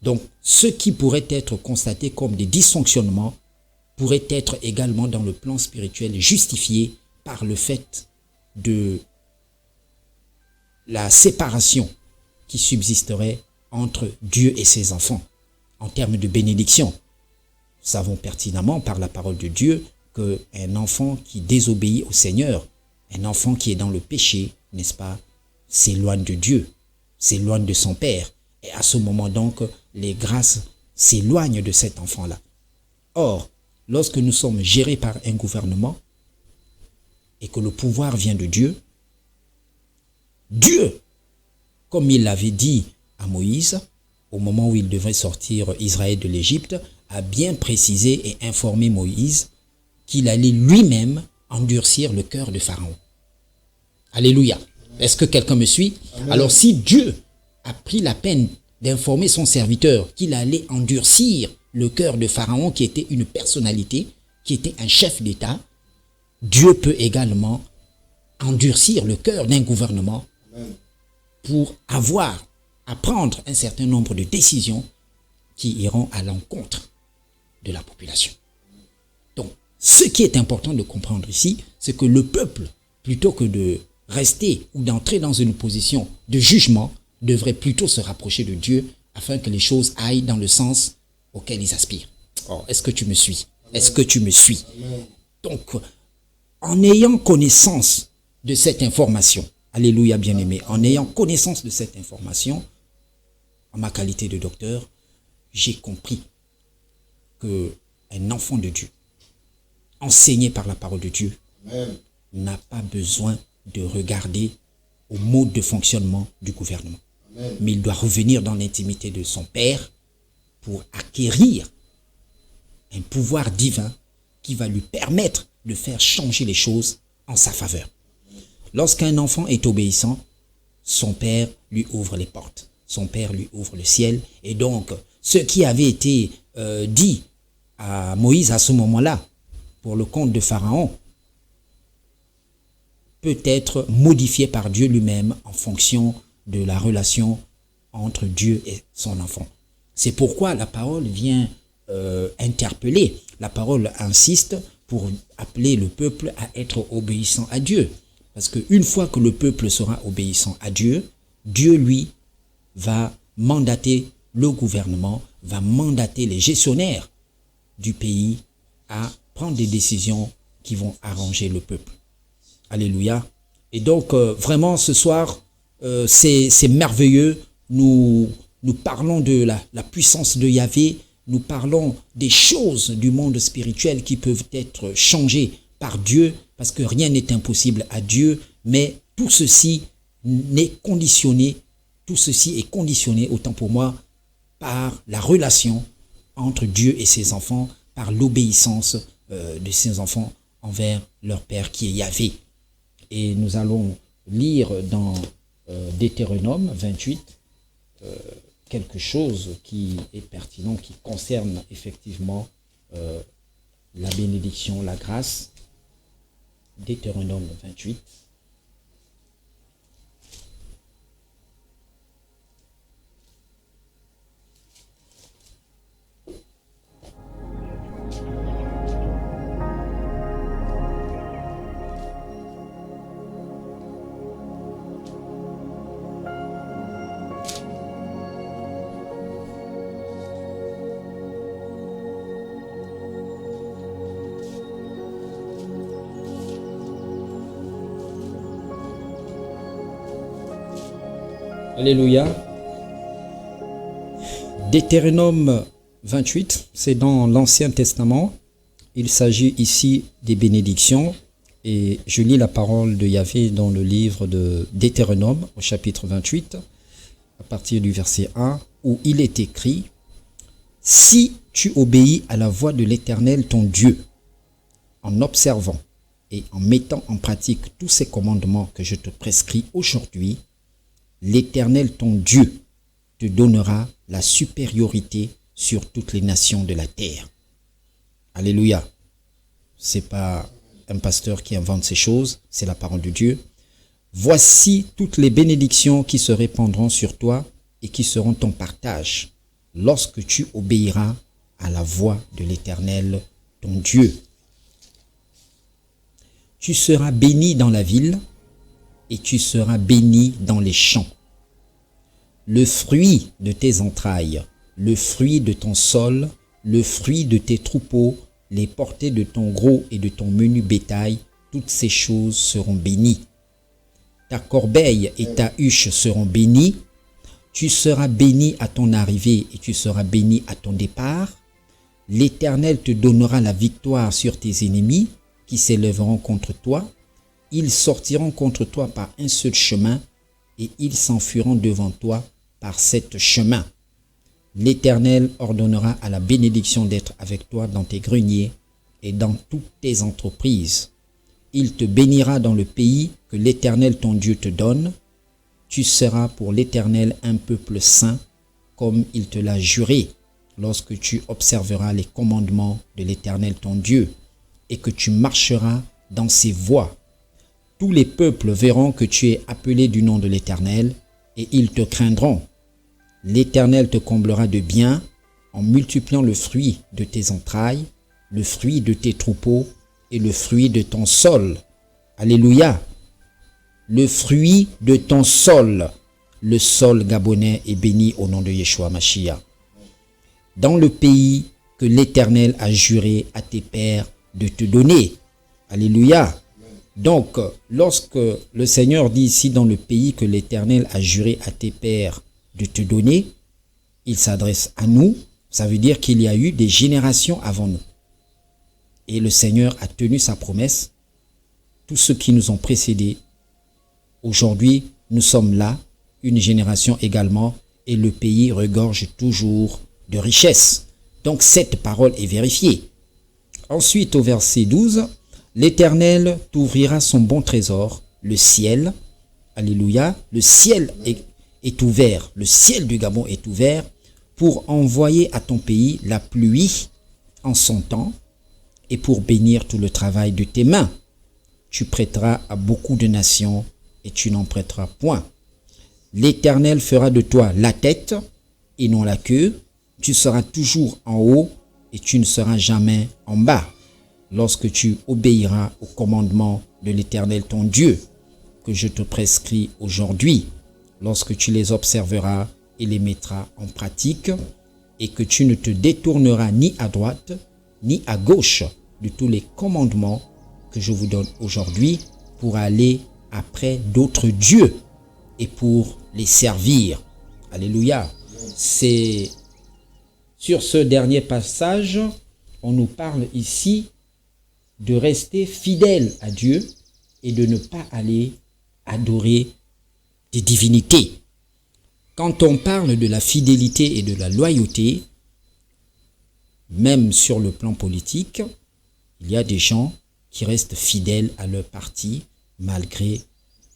Donc, ce qui pourrait être constaté comme des dysfonctionnements pourrait être également dans le plan spirituel justifié par le fait de la séparation qui subsisterait entre Dieu et ses enfants en termes de bénédiction. Nous savons pertinemment par la parole de Dieu qu'un enfant qui désobéit au Seigneur, un enfant qui est dans le péché, n'est-ce pas, s'éloigne de Dieu, s'éloigne de son Père. Et à ce moment donc, les grâces s'éloignent de cet enfant-là. Or, lorsque nous sommes gérés par un gouvernement et que le pouvoir vient de Dieu, Dieu, comme il l'avait dit à Moïse, au moment où il devait sortir Israël de l'Égypte, a bien précisé et informé Moïse qu'il allait lui-même endurcir le cœur de Pharaon. Alléluia. Est-ce que quelqu'un me suit? Amen. Alors si Dieu a pris la peine d'informer son serviteur qu'il allait endurcir le cœur de Pharaon, qui était une personnalité, qui était un chef d'État, Dieu peut également endurcir le cœur d'un gouvernement pour avoir à prendre un certain nombre de décisions qui iront à l'encontre de la population. Donc, ce qui est important de comprendre ici, c'est que le peuple, plutôt que de rester ou d'entrer dans une position de jugement, devrait plutôt se rapprocher de Dieu afin que les choses aillent dans le sens auquel ils aspirent. Oh, est-ce que tu me suis? Est-ce que tu me suis? Donc, en ayant connaissance de cette information, alléluia bien-aimé, en ayant connaissance de cette information, en ma qualité de docteur, j'ai compris qu'un enfant de Dieu, enseigné par la parole de Dieu, n'a pas besoin de regarder au mode de fonctionnement du gouvernement. Mais il doit revenir dans l'intimité de son Père pour acquérir un pouvoir divin qui va lui permettre de faire changer les choses en sa faveur. Lorsqu'un enfant est obéissant, son Père lui ouvre les portes. Son Père lui ouvre le ciel. Et donc, ce qui avait été dit à Moïse à ce moment-là, pour le compte de Pharaon, peut être modifié par Dieu lui-même en fonction de la relation entre Dieu et son enfant. C'est pourquoi la parole vient interpeller. La parole insiste pour appeler le peuple à être obéissant à Dieu. Parce qu'une fois que le peuple sera obéissant à Dieu, Dieu, lui, va mandater le gouvernement, va mandater les gestionnaires du pays à prendre des décisions qui vont arranger le peuple. Alléluia. Et donc, vraiment, ce soir, c'est merveilleux. Nous parlons de la puissance de Yahvé. Nous parlons des choses du monde spirituel qui peuvent être changées par Dieu, parce que rien n'est impossible à Dieu, mais tout ceci est conditionné, autant pour moi, par la relation entre Dieu et ses enfants, par l'obéissance de ses enfants envers leur Père qui est Yahvé. Et nous allons lire dans Deutéronome 28 quelque chose qui est pertinent, qui concerne effectivement la bénédiction, la grâce. Deutéronome 28. Alléluia. Deutéronome 28, c'est dans l'Ancien Testament. Il s'agit ici des bénédictions. Et je lis la parole de Yahvé dans le livre de Deutéronome, au chapitre 28, à partir du verset 1, où il est écrit « Si tu obéis à la voix de l'Éternel ton Dieu, en observant et en mettant en pratique tous ces commandements que je te prescris aujourd'hui, l'Éternel ton Dieu te donnera la supériorité sur toutes les nations de la terre. » Alléluia. C'est pas un pasteur qui invente ces choses, c'est la parole de Dieu. « Voici toutes les bénédictions qui se répandront sur toi et qui seront ton partage lorsque tu obéiras à la voix de l'Éternel ton Dieu. Tu seras béni dans la ville et tu seras béni dans les champs. Le fruit de tes entrailles, le fruit de ton sol, le fruit de tes troupeaux, les portées de ton gros et de ton menu bétail, toutes ces choses seront bénies. Ta corbeille et ta huche seront bénies. Tu seras béni à ton arrivée et tu seras béni à ton départ. L'Éternel te donnera la victoire sur tes ennemis qui s'élèveront contre toi. Ils sortiront contre toi par un seul chemin et ils s'enfuiront devant toi par 7 chemins. L'Éternel ordonnera à la bénédiction d'être avec toi dans tes greniers et dans toutes tes entreprises. Il te bénira dans le pays que l'Éternel ton Dieu te donne. Tu seras pour l'Éternel un peuple saint, comme il te l'a juré, lorsque tu observeras les commandements de l'Éternel ton Dieu et que tu marcheras dans ses voies. Tous les peuples verront que tu es appelé du nom de l'Éternel et ils te craindront. L'Éternel te comblera de bien en multipliant le fruit de tes entrailles, le fruit de tes troupeaux et le fruit de ton sol. Alléluia. Le fruit de ton sol. Le sol gabonais est béni au nom de Yeshua Mashiach. Dans le pays que l'Éternel a juré à tes pères de te donner. Alléluia. Donc, lorsque le Seigneur dit ici dans le pays que l'Éternel a juré à tes pères de te donner, il s'adresse à nous. Ça veut dire qu'il y a eu des générations avant nous. Et le Seigneur a tenu sa promesse. Tous ceux qui nous ont précédés, aujourd'hui, nous sommes là, une génération également, et le pays regorge toujours de richesses. Donc cette parole est vérifiée. Ensuite, au verset 12, l'Éternel t'ouvrira son bon trésor, le ciel. Alléluia. Le ciel est ouvert. Le ciel du Gabon est ouvert pour envoyer à ton pays la pluie en son temps et pour bénir tout le travail de tes mains. Tu prêteras à beaucoup de nations et tu n'en prêteras point. L'Éternel fera de toi la tête et non la queue. Tu seras toujours en haut et tu ne seras jamais en bas. Lorsque tu obéiras au commandement de l'Éternel ton Dieu, que je te prescris aujourd'hui, lorsque tu les observeras et les mettras en pratique, et que tu ne te détourneras ni à droite ni à gauche de tous les commandements que je vous donne aujourd'hui pour aller après d'autres dieux et pour les servir. Alléluia. C'est sur ce dernier passage, on nous parle ici de rester fidèle à Dieu et de ne pas aller adorer des divinités. Quand on parle de la fidélité et de la loyauté, même sur le plan politique, il y a des gens qui restent fidèles à leur parti malgré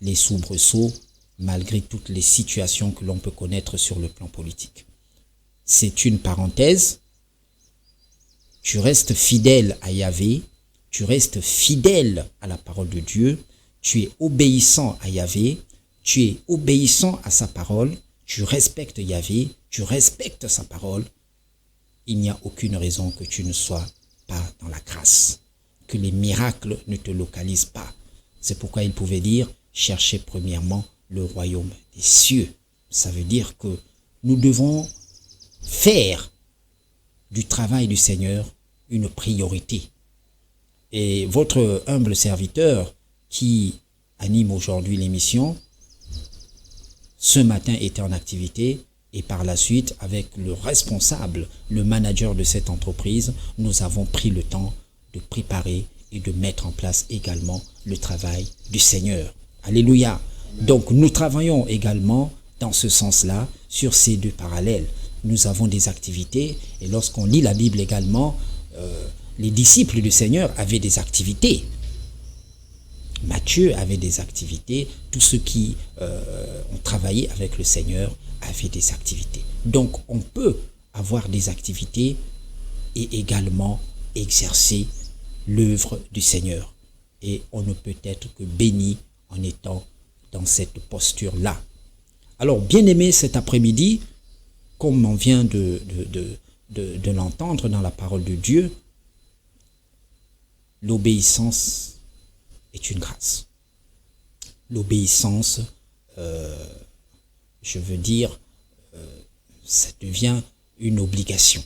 les soubresauts, malgré toutes les situations que l'on peut connaître sur le plan politique. C'est une parenthèse. Tu restes fidèle à Yahvé, tu restes fidèle à la parole de Dieu, tu es obéissant à Yahvé, tu es obéissant à sa parole, tu respectes Yahvé, tu respectes sa parole. Il n'y a aucune raison que tu ne sois pas dans la grâce, que les miracles ne te localisent pas. C'est pourquoi il pouvait dire, cherchez premièrement le royaume des cieux. Ça veut dire que nous devons faire du travail du Seigneur une priorité. Et votre humble serviteur qui anime aujourd'hui l'émission, ce matin était en activité et par la suite, avec le responsable, le manager de cette entreprise, nous avons pris le temps de préparer et de mettre en place également le travail du Seigneur. Alléluia. Donc nous travaillons également dans ce sens-là sur ces deux parallèles. Nous avons des activités et lorsqu'on lit la Bible également, les disciples du Seigneur avaient des activités. Matthieu avait des activités, tous ceux qui ont travaillé avec le Seigneur avaient des activités. Donc on peut avoir des activités et également exercer l'œuvre du Seigneur. Et on ne peut être que béni en étant dans cette posture-là. Alors, bien aimé, cet après-midi, comme on vient de l'entendre dans la parole de Dieu, l'obéissance est une grâce. L'obéissance, je veux dire, ça devient une obligation.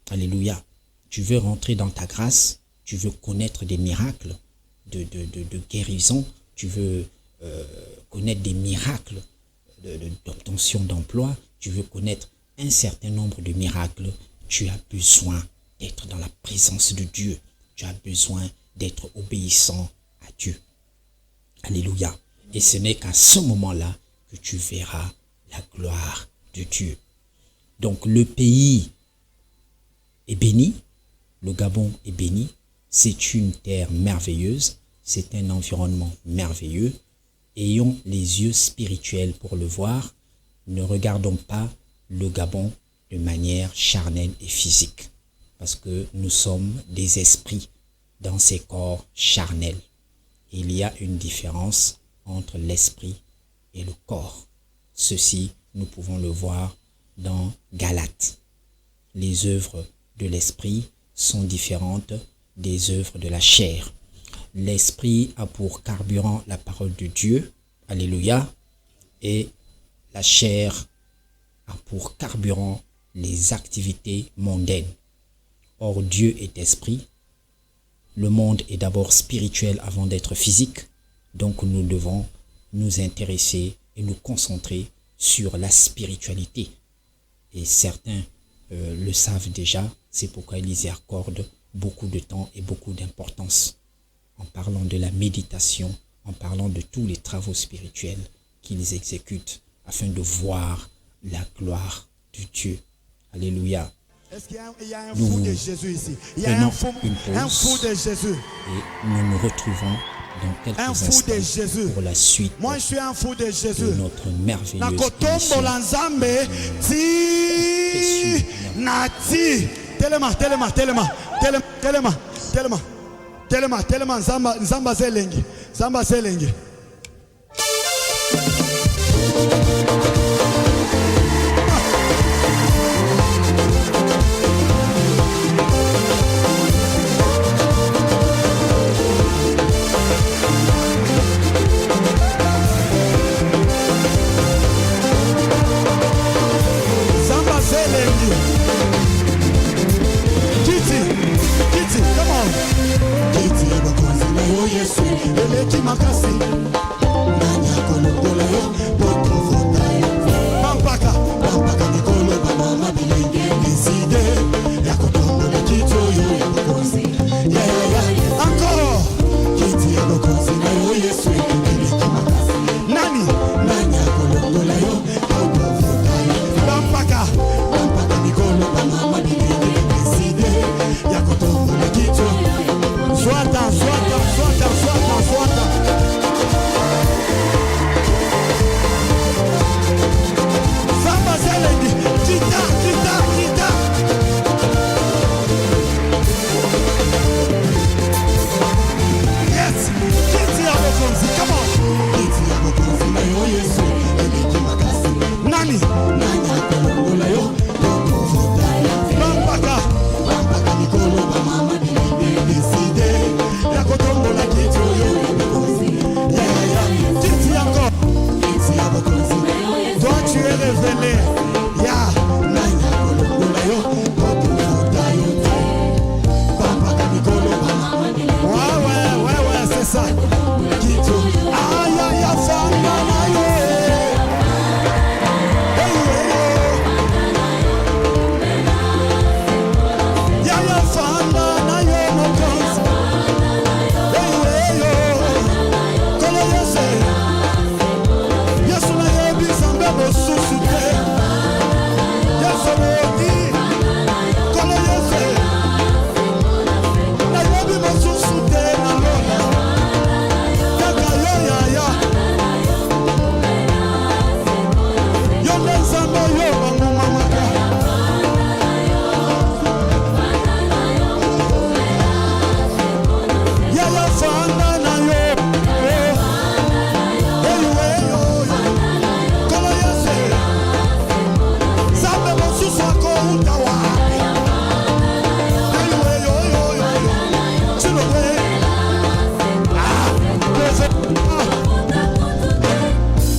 Alléluia. Tu veux rentrer dans ta grâce, tu veux connaître des miracles de guérison, tu veux connaître des miracles d'obtention d'emploi, tu veux connaître un certain nombre de miracles, tu as besoin d'être dans la présence de Dieu. Tu as besoin d'être obéissant à Dieu. Alléluia. Et ce n'est qu'à ce moment-là que tu verras la gloire de Dieu. Donc le pays est béni, le Gabon est béni, c'est une terre merveilleuse, c'est un environnement merveilleux. Ayons les yeux spirituels pour le voir, ne regardons pas le Gabon de manière charnelle et physique, parce que nous sommes des esprits dans ces corps charnels. Il y a une différence entre l'esprit et le corps. Ceci, nous pouvons le voir dans Galates. Les œuvres de l'esprit sont différentes des œuvres de la chair. L'esprit a pour carburant la parole de Dieu, alléluia, et la chair a pour carburant les activités mondaines. Or, Dieu est esprit. Le monde est d'abord spirituel avant d'être physique. Donc, nous devons nous intéresser et nous concentrer sur la spiritualité. Et certains le savent déjà, c'est pourquoi ils y accordent beaucoup de temps et beaucoup d'importance. En parlant de la méditation, en parlant de tous les travaux spirituels, qu'ils exécutent afin de voir la gloire de Dieu. Alléluia. Est-ce qu'il y a un Nous fou de Jésus ici? Il y a prenons un une fou pause. de Jésus. Et nous nous retrouvons dans quelques Un fou de instants Jésus. pour la suite Moi, je suis un fou de de Jésus. notre merveilleuse Nakotombo émission. la nzambe ti nati telema nzamba zelengi Kiti, come on. Kiti bakonzi na yo Yesu, eleki makasi. Nanya kolongola yo, boko vota yo. Pampaka nikolo mama bilenge décidé. Ya kotombola kiti yo ya bakonzi. Yeah. Encore. Kiti bakonzi na yo Yesu, eleki makasi. Nani? Nanya kolongola yo, boko vota yo. Pampaka nikolo mama bilenge décidé. Ya kotombola kiti yo. Swata. Samba Zelengi, kita. Yes, kiti ya bokonzi, come on. Kiti ya bokonzi na yo Yesu, eleki makasi. Nani? Nani akolongola yo, boko vota yo. Pampaka nikolo mama bilenge décidé. Ya kotombola kiti yo ya bokonzi. Yeah. Kiti encore. Kiti ya bokonzi. Toi tu es révélé. Yeah. Nani akolongola yo, boko vota yo. Pampaka nikolo mama bilenge. Ouais, c'est ça. Kiti. Aïe, fanda na yo. Yaya fanda na yo mokonzi. Kolo Yesu na yebi zambe mosusu te. Yesu moki. Kolo na yebi mosusu te na lona. Kaka yo yaya. Yo nde zambe yo banguma maka. Yaya fanda na yo. Kolo Yesu. Zambe mosusu akouta wa.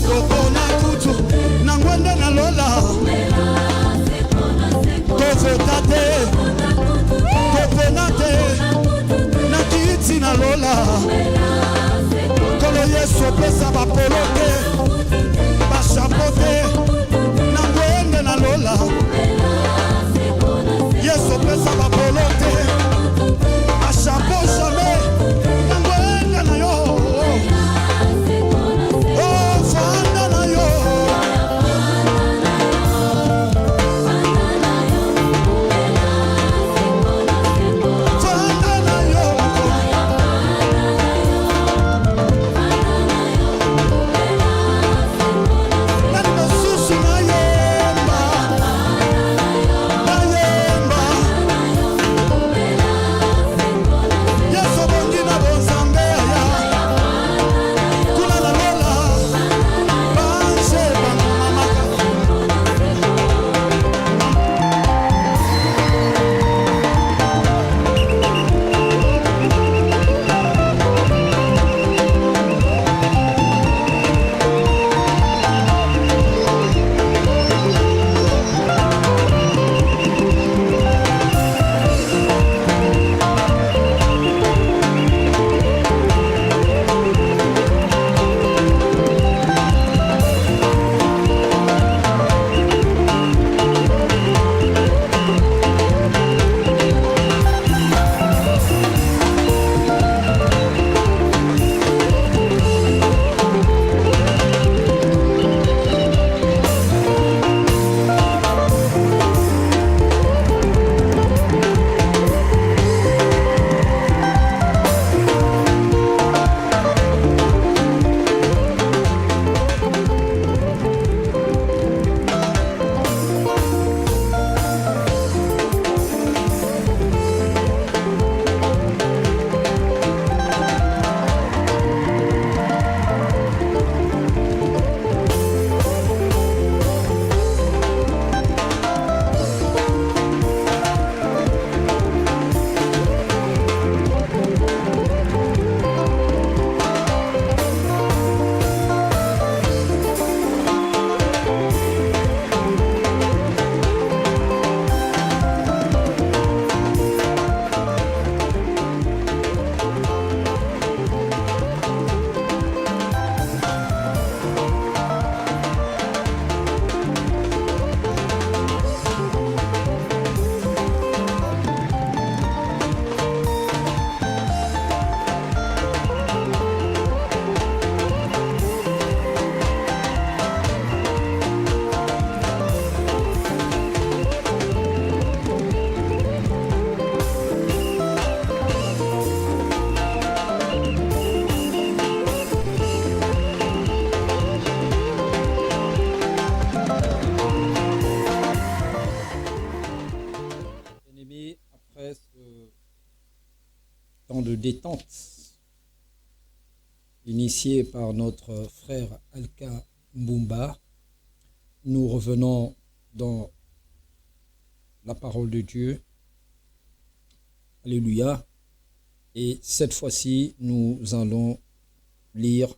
Kopona kutu na ngwende na lola. Kovota te. Kopona te. Na kiti na lola. Kolo Yesu pesa bapolo te. Bashapo te. Na ngwende na lola. Yesu pesa bapolo te. Bashapo jamais. Na ngwende na yo. Oh, fanda na yo. Fanda na yo. de détente initiée par notre frère Alka Mbumba, nous revenons dans la parole de Dieu. Alléluia. Et cette fois-ci, nous allons lire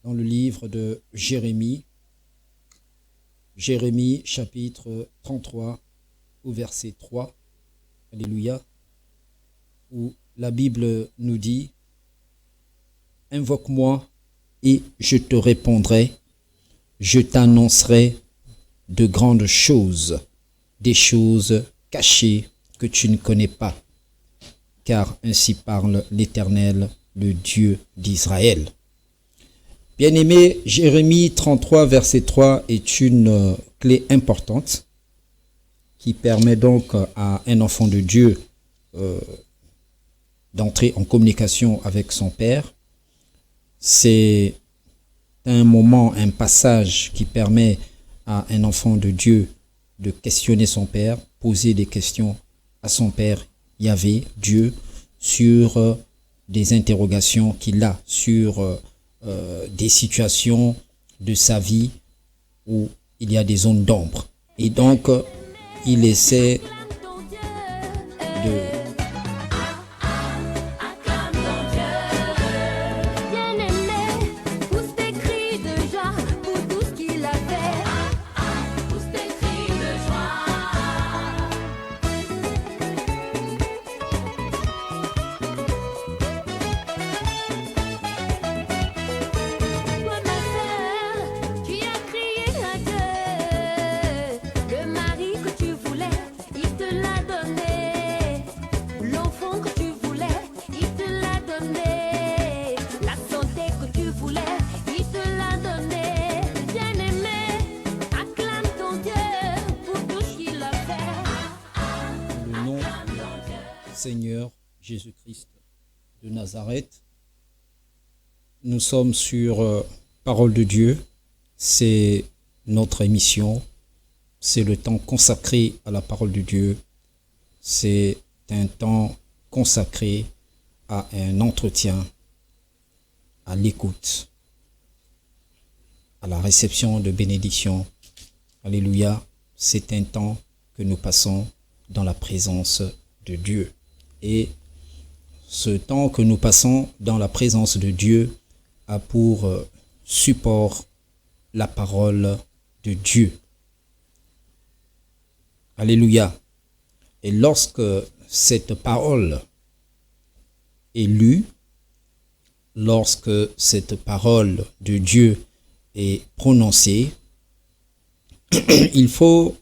dans le livre de Jérémie, Jérémie chapitre 33 au verset 3. Alléluia. Où la Bible nous dit: invoque-moi et je te répondrai, je t'annoncerai de grandes choses, des choses cachées que tu ne connais pas, car ainsi parle l'Éternel, le Dieu d'Israël. Bien-aimé, Jérémie 33, verset 3 est une clé importante qui permet donc à un enfant de Dieu d'entrer en communication avec son Père. C'est un moment, un passage qui permet à un enfant de Dieu de questionner son Père, poser des questions à son Père Yahvé, Dieu, sur des interrogations qu'il a, sur des situations de sa vie où il y a des zones d'ombre. Et donc, il essaie de... Seigneur Jésus-Christ de Nazareth. Nous sommes sur Parole de Dieu. C'est notre émission. C'est le temps consacré à la Parole de Dieu. C'est un temps consacré à un entretien, à l'écoute, à la réception de bénédictions. Alléluia. C'est un temps que nous passons dans la présence de Dieu. Et ce temps que nous passons dans la présence de Dieu a pour support la parole de Dieu. Alléluia. Et lorsque cette parole est lue, lorsque cette parole de Dieu est prononcée, il faut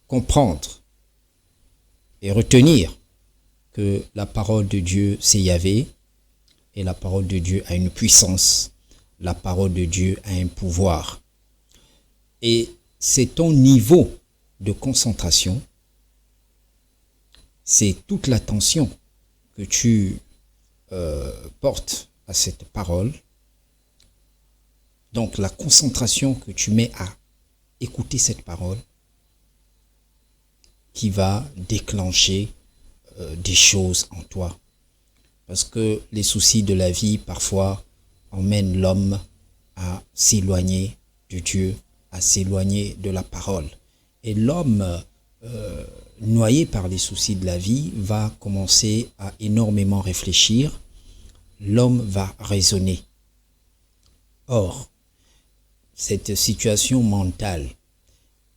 comprendre et retenir que la parole de Dieu, c'est Yahvé, et la parole de Dieu a une puissance, la parole de Dieu a un pouvoir. Et c'est ton niveau de concentration, c'est toute l'attention que tu portes à cette parole, donc la concentration que tu mets à écouter cette parole, qui va déclencher des choses en toi. Parce que les soucis de la vie, parfois, emmènent l'homme à s'éloigner de Dieu, à s'éloigner de la parole. Et l'homme, noyé par les soucis de la vie, va commencer à énormément réfléchir. L'homme va raisonner. Or, cette situation mentale,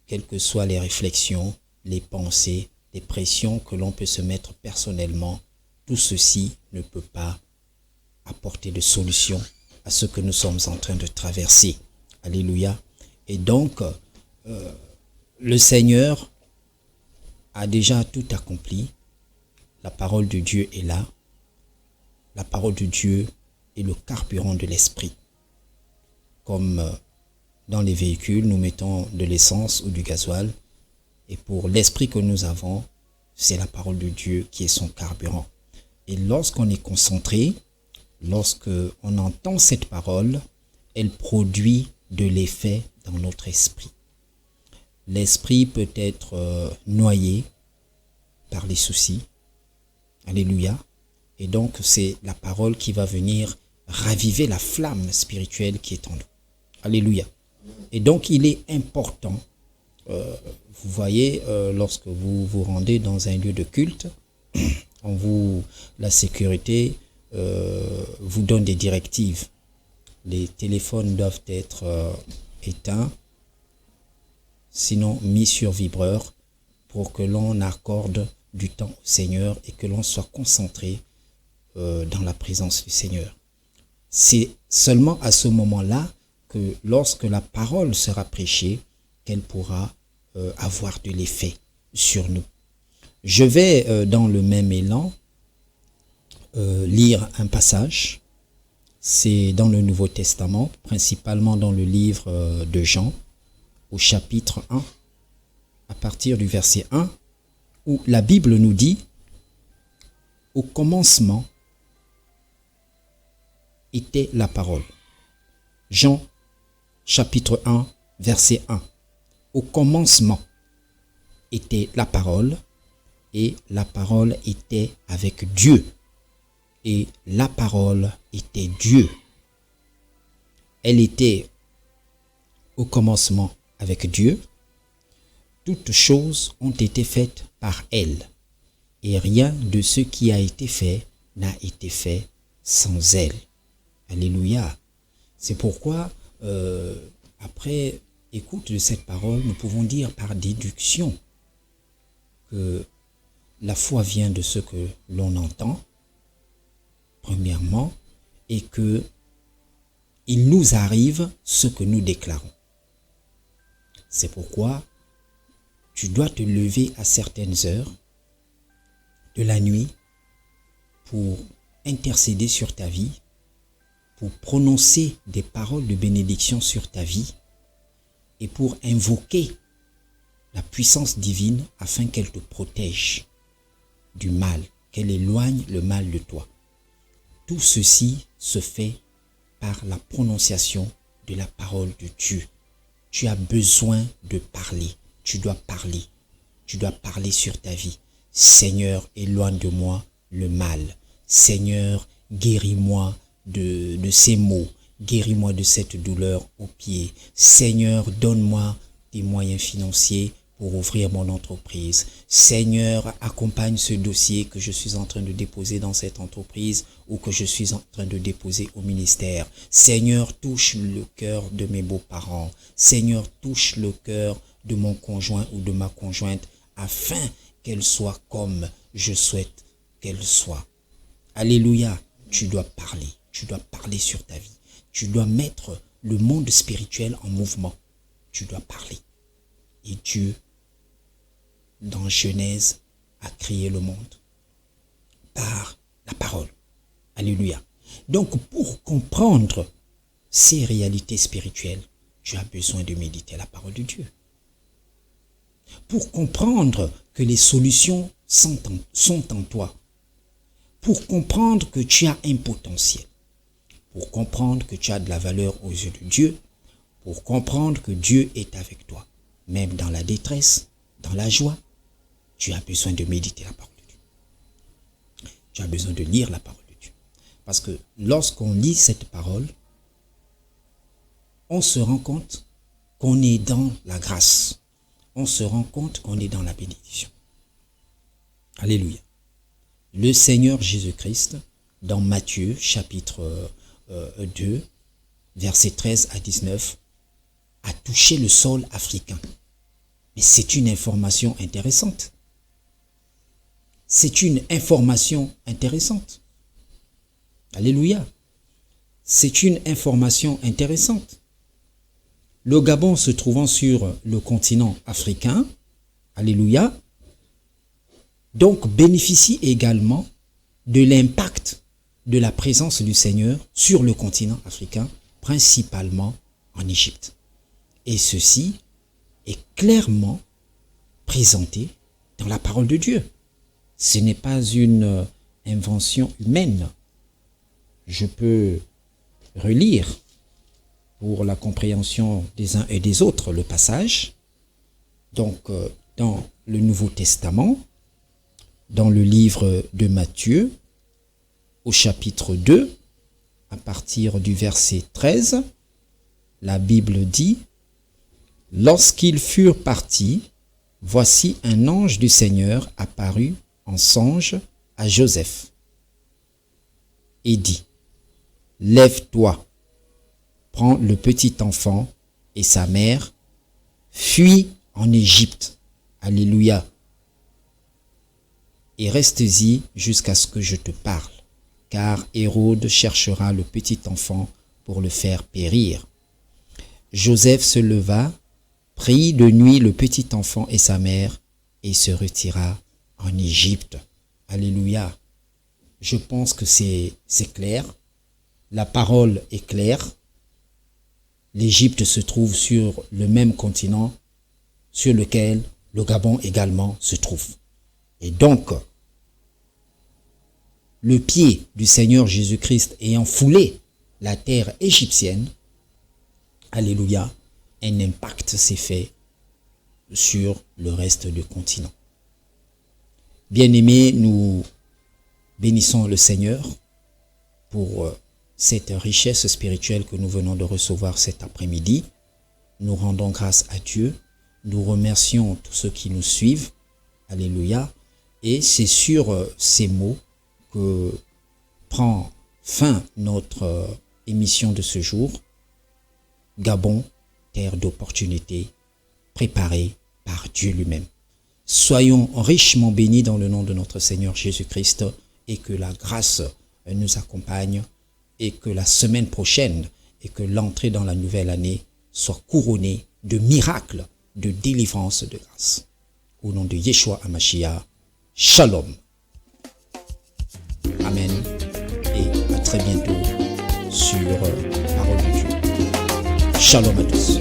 quelles que soient les réflexions, les pensées, les pressions que l'on peut se mettre personnellement, tout ceci ne peut pas apporter de solution à ce que nous sommes en train de traverser. Alléluia. Et donc, le Seigneur a déjà tout accompli. La parole de Dieu est là. La parole de Dieu est le carburant de l'esprit. Comme dans les véhicules, nous mettons de l'essence ou du gasoil. Et pour l'esprit que nous avons, c'est la parole de Dieu qui est son carburant. Et lorsqu'on est concentré, lorsqu'on entend cette parole, elle produit de l'effet dans notre esprit. L'esprit peut être noyé par les soucis. Alléluia. Et donc, c'est la parole qui va venir raviver la flamme spirituelle qui est en nous. Alléluia. Et donc, il est important, vous voyez, lorsque vous vous rendez dans un lieu de culte, la sécurité vous donne des directives. Les téléphones doivent être éteints, sinon mis sur vibreur, pour que l'on accorde du temps au Seigneur et que l'on soit concentré dans la présence du Seigneur. C'est seulement à ce moment-là que lorsque la parole sera prêchée, qu'elle pourra avoir de l'effet sur nous. Je vais dans le même élan lire un passage. C'est dans le Nouveau Testament, principalement dans le livre de Jean, au chapitre 1, à partir du verset 1, où la Bible nous dit « Au commencement était la parole ». Jean, chapitre 1, verset 1. « Au commencement était la parole, et la parole était avec Dieu, et la parole était Dieu. Elle était au commencement avec Dieu. Toutes choses ont été faites par elle, et rien de ce qui a été fait n'a été fait sans elle. » Alléluia. C'est pourquoi, après écoute de cette parole, nous pouvons dire par déduction que la foi vient de ce que l'on entend, premièrement, et que il nous arrive ce que nous déclarons. C'est pourquoi tu dois te lever à certaines heures de la nuit pour intercéder sur ta vie, pour prononcer des paroles de bénédiction sur ta vie et pour invoquer la puissance divine afin qu'elle te protège du mal, qu'elle éloigne le mal de toi. Tout ceci se fait par la prononciation de la parole de Dieu. Tu as besoin de parler. Tu dois parler. Tu dois parler sur ta vie. Seigneur, éloigne de moi le mal. Seigneur, guéris-moi de ces maux. Guéris-moi de cette douleur au pied. Seigneur, donne-moi des moyens financiers pour ouvrir mon entreprise. Seigneur, accompagne ce dossier que je suis en train de déposer dans cette entreprise ou que je suis en train de déposer au ministère. Seigneur, touche le cœur de mes beaux-parents. Seigneur, touche le cœur de mon conjoint ou de ma conjointe afin qu'elle soit comme je souhaite qu'elle soit. Alléluia, tu dois parler sur ta vie. Tu dois mettre le monde spirituel en mouvement. Tu dois parler. Et Dieu, dans Genèse, a créé le monde par la parole. Alléluia. Donc, pour comprendre ces réalités spirituelles, tu as besoin de méditer la parole de Dieu. Pour comprendre que les solutions sont en toi. Pour comprendre que tu as un potentiel. Pour comprendre que tu as de la valeur aux yeux de Dieu. Pour comprendre que Dieu est avec toi. Même dans la détresse, dans la joie, tu as besoin de méditer la parole de Dieu. Tu as besoin de lire la parole de Dieu. Parce que lorsqu'on lit cette parole, on se rend compte qu'on est dans la grâce. On se rend compte qu'on est dans la bénédiction. Alléluia. Le Seigneur Jésus-Christ, dans Matthieu, chapitre 2, versets 13 à 19, a touché le sol africain. Mais c'est une information intéressante. C'est une information intéressante. Alléluia. C'est une information intéressante. Le Gabon se trouvant sur le continent africain, alléluia, donc bénéficie également de l'impact de la présence du Seigneur sur le continent africain, principalement en Égypte. Et ceci est clairement présenté dans la parole de Dieu. Ce n'est pas une invention humaine. Je peux relire pour la compréhension des uns et des autres le passage. Donc, dans le Nouveau Testament, dans le livre de Matthieu, au chapitre 2, à partir du verset 13, la Bible dit « Lorsqu'ils furent partis, voici un ange du Seigneur apparut en songe à Joseph et dit « Lève-toi, prends le petit enfant et sa mère, fuis en Égypte. » Alléluia. Et reste-y jusqu'à ce que je te parle, car Hérode cherchera le petit enfant pour le faire périr. Joseph se leva, prit de nuit le petit enfant et sa mère, et se retira en Égypte. Alléluia. Je pense que c'est clair. La parole est claire. L'Égypte se trouve sur le même continent sur lequel le Gabon également se trouve. Et donc, le pied du Seigneur Jésus-Christ ayant foulé la terre égyptienne, alléluia, un impact s'est fait sur le reste du continent. Bien-aimés, nous bénissons le Seigneur pour cette richesse spirituelle que nous venons de recevoir cet après-midi. Nous rendons grâce à Dieu. Nous remercions tous ceux qui nous suivent. Alléluia. Et c'est sur ces mots que prend fin notre émission de ce jour. Gabon, terre d'opportunités, préparée par Dieu lui-même. Soyons richement bénis dans le nom de notre Seigneur Jésus-Christ et que la grâce nous accompagne et que la semaine prochaine et que l'entrée dans la nouvelle année soit couronnée de miracles, de délivrance, de grâce. Au nom de Yeshua HaMashiach, Shalom. Amen. Et à très bientôt sur Parole de Dieu. Shalom à tous.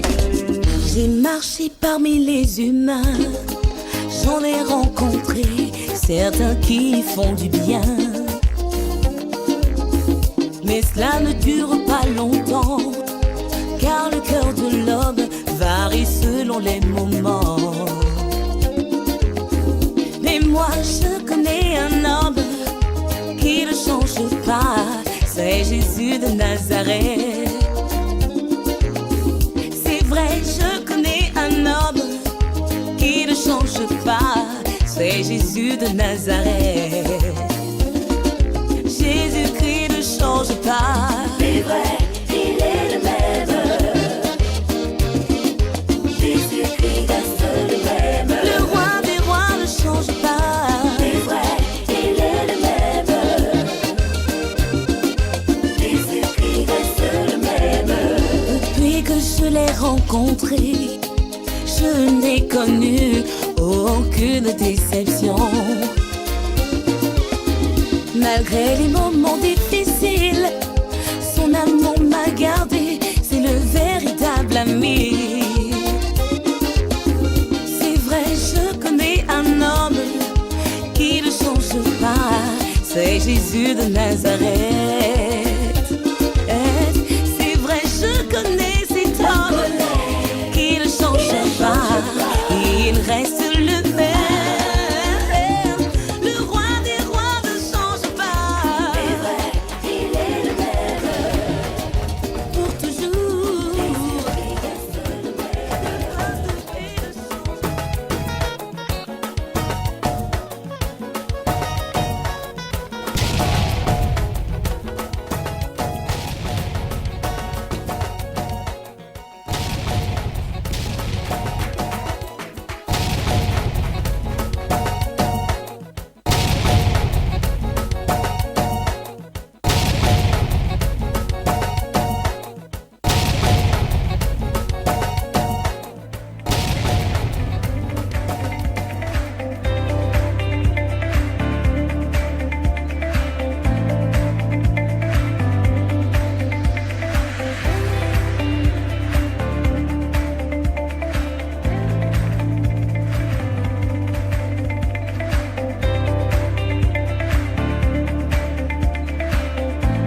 J'ai marché parmi les humains, j'en ai rencontré certains qui font du bien. Mais cela ne dure pas longtemps, car le cœur de l'homme varie selon les moments. Mais moi je connais un homme qui ne change pas, c'est Jésus de Nazareth. C'est vrai, je connais un homme qui ne change pas, c'est Jésus de Nazareth. Jésus-Christ ne change pas. C'est vrai, il est le même. Jésus-Christ reste le même. Le roi des rois ne change pas. C'est vrai, il est le même. Jésus-Christ reste le même. Depuis que je l'ai rencontré, je n'ai connu aucune déception. Malgré les moments difficiles, son amour m'a gardé, c'est le véritable ami. C'est vrai, je connais un homme qui ne change pas, c'est Jésus de Nazareth.